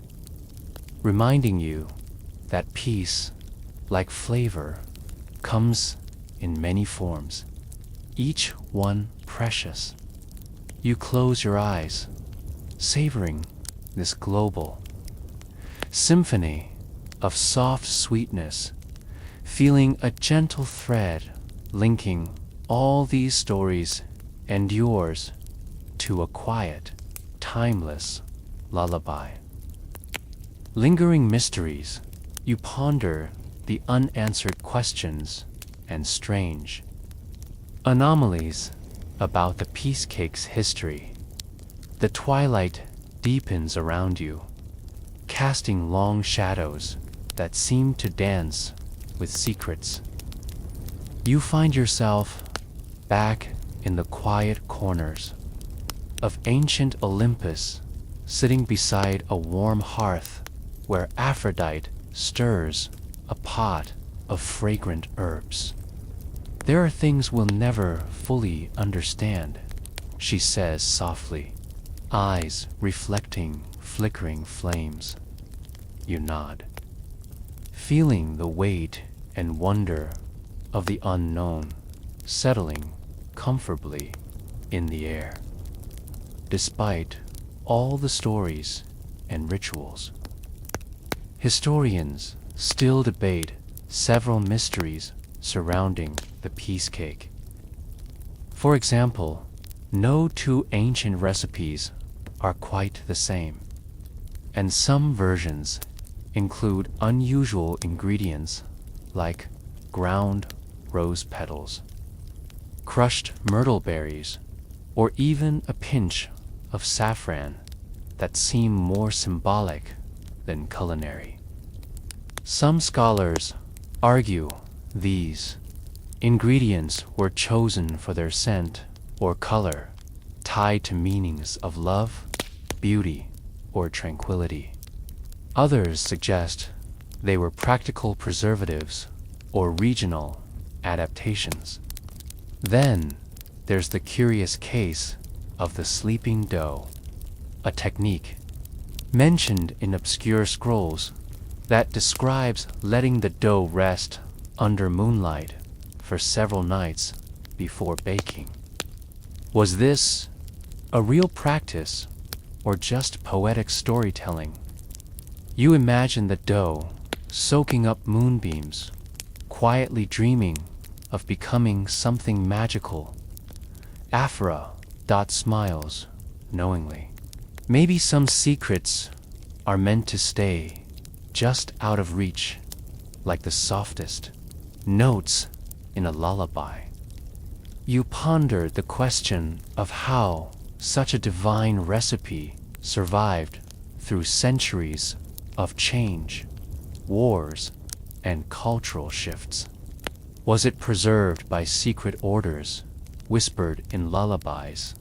reminding you that peace, like flavor, comes in many forms, each one precious. You close your eyes, savoring this global symphony of soft sweetness, feeling a gentle thread linking all these stories and yours to a quiet, timeless lullaby. Lingering mysteries, you ponder the unanswered questions and strange anomalies about the piece cake's history. The twilight deepens around you, casting long shadows that seem to dance with secrets. You find yourself back in the quiet corners of ancient Olympus, sitting beside a warm hearth where Aphrodite stirs a pot of fragrant herbs. There are things we'll never fully understand, she says softly, eyes reflecting flickering flames. You nod, feeling the weight and wonder of the unknown settling comfortably in the air. Despite all the stories and rituals, historians still debate several mysteries surrounding the piece cake. For example, no two ancient recipes are quite the same, and some versions include unusual ingredients like ground rose petals, crushed myrtle berries, or even a pinch of saffron that seem more symbolic than culinary. Some scholars argue these ingredients were chosen for their scent or color, tied to meanings of love, beauty, or tranquility. Others suggest they were practical preservatives or regional adaptations. Then there's the curious case of the sleeping dough, a technique mentioned in obscure scrolls that describes letting the dough rest under moonlight for several nights before baking. Was this a real practice or just poetic storytelling? You imagine the dough soaking up moonbeams, quietly dreaming of becoming something magical. Aphrodite smiles knowingly. Maybe some secrets are meant to stay just out of reach, like the softest notes in a lullaby. You ponder the question of how such a divine recipe survived through centuries of change, wars, and cultural shifts. Was it preserved by secret orders, whispered in lullabies,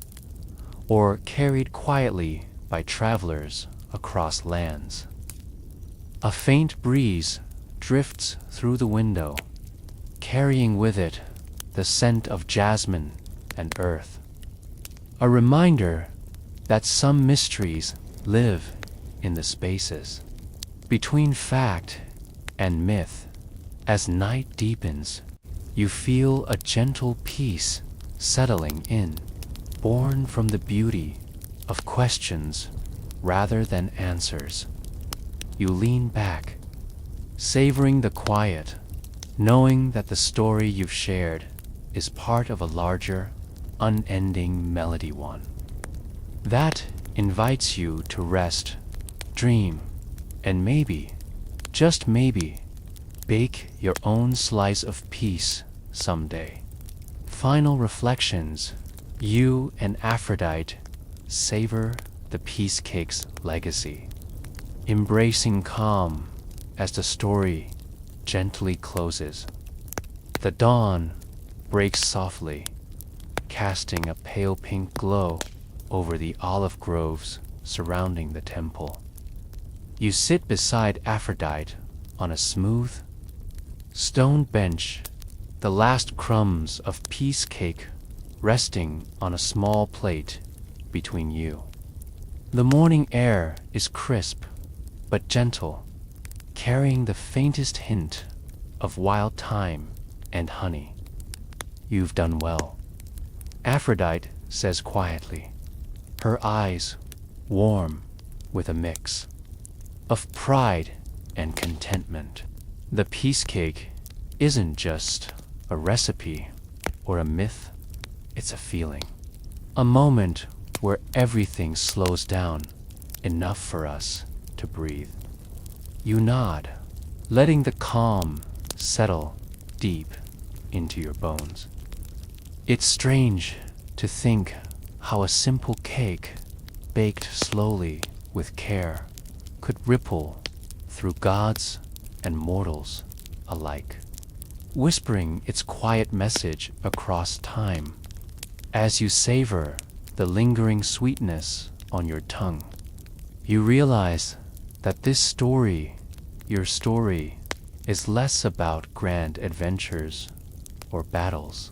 or carried quietly by travelers across lands? A faint breeze drifts through the window, carrying with it the scent of jasmine and earth. A reminder that some mysteries live in the spaces between fact and myth. As night deepens, you feel a gentle peace settling in, born from the beauty of questions rather than answers. You lean back, savoring the quiet, knowing that the story you've shared is part of a larger, unending melody one that invites you to rest, dream, and maybe, just maybe, bake your own slice of peace someday. Final reflections. You and Aphrodite savor the peace cake's legacy, embracing calm as the story gently closes. The dawn breaks softly, casting a pale pink glow over the olive groves surrounding the temple. You sit beside Aphrodite on a smooth stone bench, the last crumbs of peace cake resting on a small plate between you. The morning air is crisp but gentle, carrying the faintest hint of wild thyme and honey. You've done well, Aphrodite says quietly, her eyes warm with a mix of pride and contentment. The peace cake isn't just a recipe or a myth, it's a feeling. A moment where everything slows down enough for us to breathe. You nod, letting the calm settle deep into your bones. It's strange to think how a simple cake, baked slowly with care, could ripple through gods and mortals alike, whispering its quiet message across time. As you savor the lingering sweetness on your tongue, you realize that this story, your story, is less about grand adventures or battles,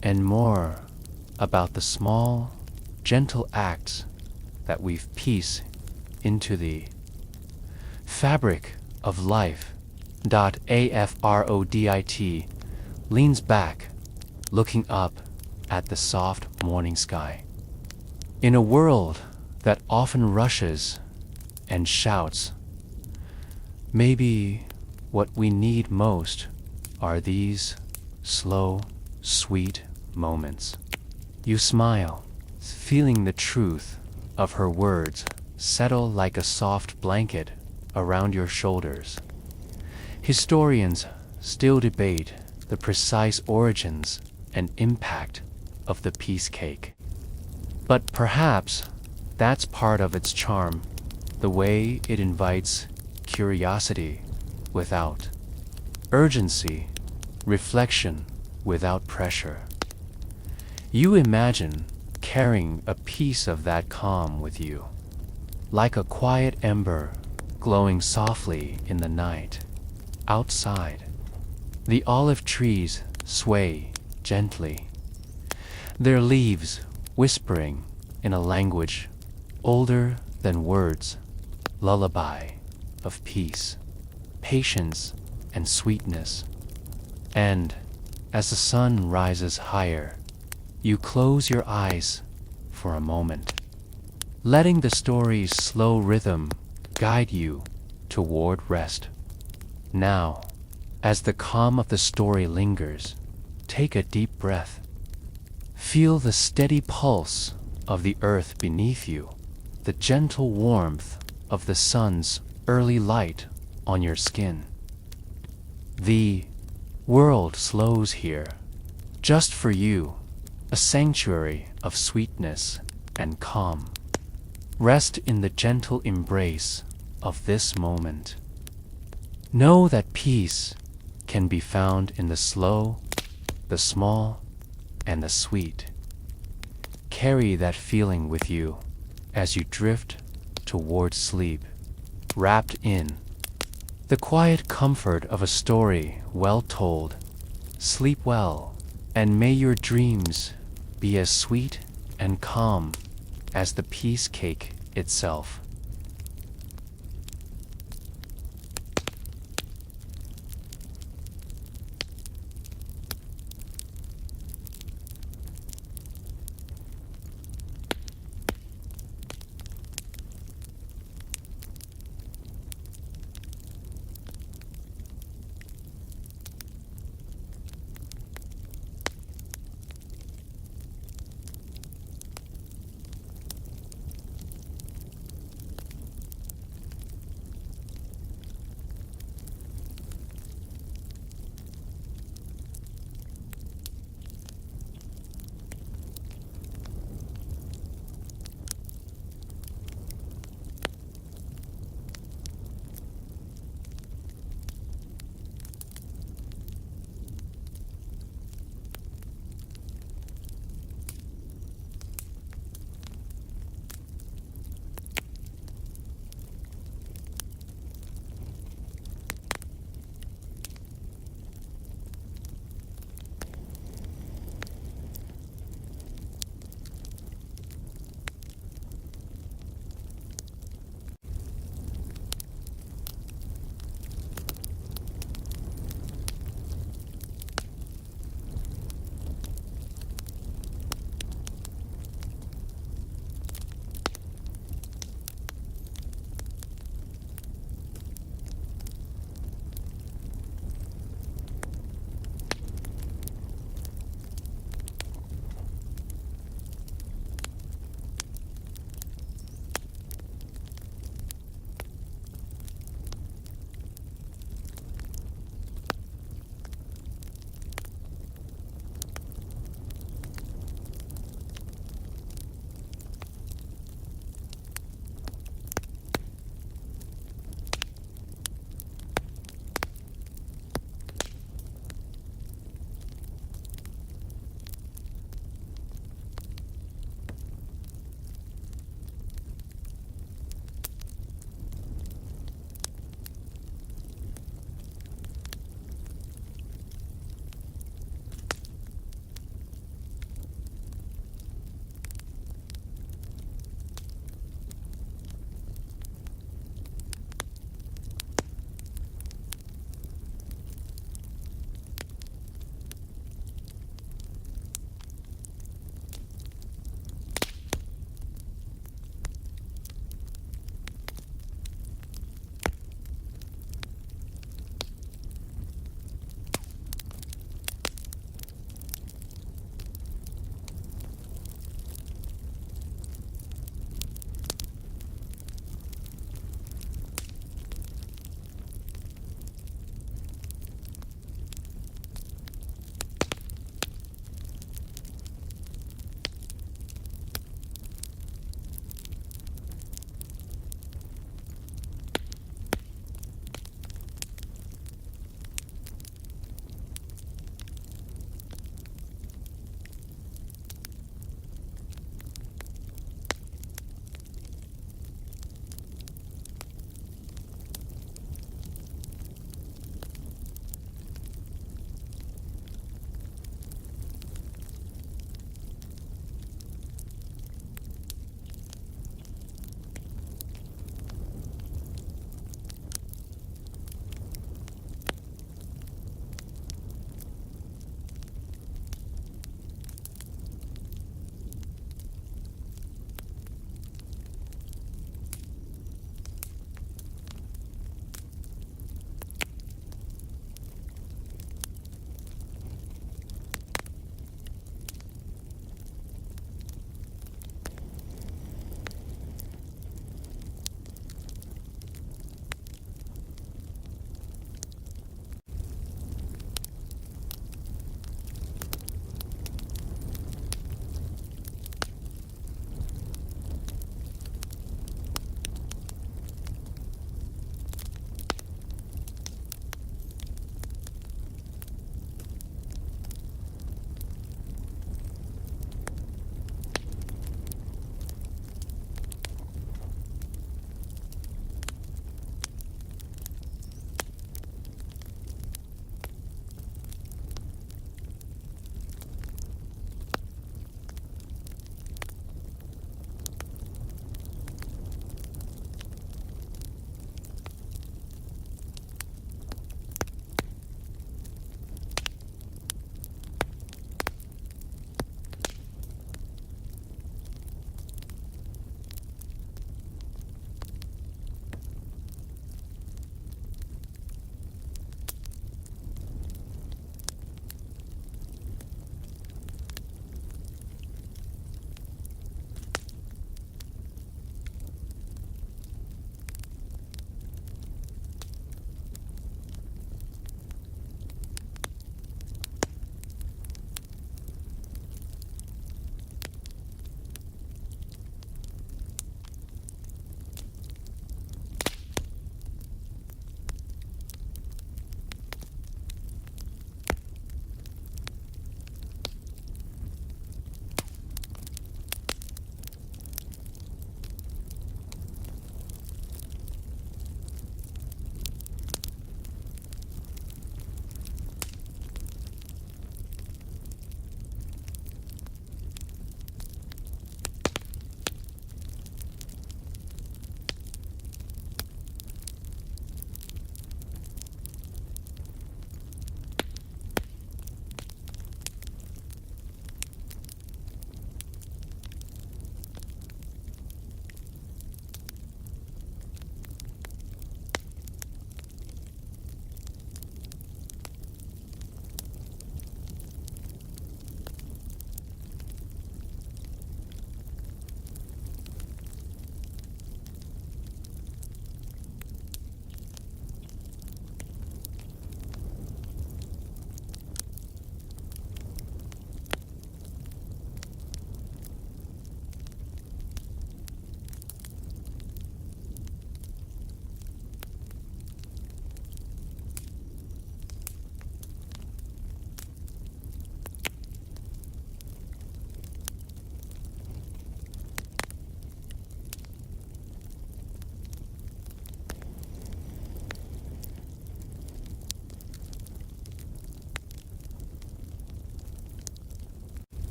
and more about the small, gentle acts that weave peace into the fabric of life. Aphrodite leans back, looking up at the soft morning sky. In a world that often rushes and shouts, maybe what we need most are these slow, sweet moments. You smile, feeling the truth of her words settle like a soft blanket around your shoulders. Historians still debate the precise origins and impact of the peace cake. But perhaps that's part of its charm, the way it invites curiosity without urgency, reflection without pressure. You imagine carrying a piece of that calm with you, like a quiet ember glowing softly in the night. Outside, the olive trees sway gently, their leaves whispering in a language older than words, lullaby of peace, patience, and sweetness. And as the sun rises higher, you close your eyes for a moment, letting the story's slow rhythm guide you toward rest. Now, as the calm of the story lingers, take a deep breath. Feel the steady pulse of the earth beneath you, the gentle warmth of the sun's early light on your skin. The world slows here, just for you, a sanctuary of sweetness and calm. Rest in the gentle embrace of this moment. Know that peace can be found in the slow, the small, and the sweet. Carry that feeling with you as you drift toward sleep, wrapped in the quiet comfort of a story well told. Sleep well, and may your dreams be as sweet and calm as the peace cake itself.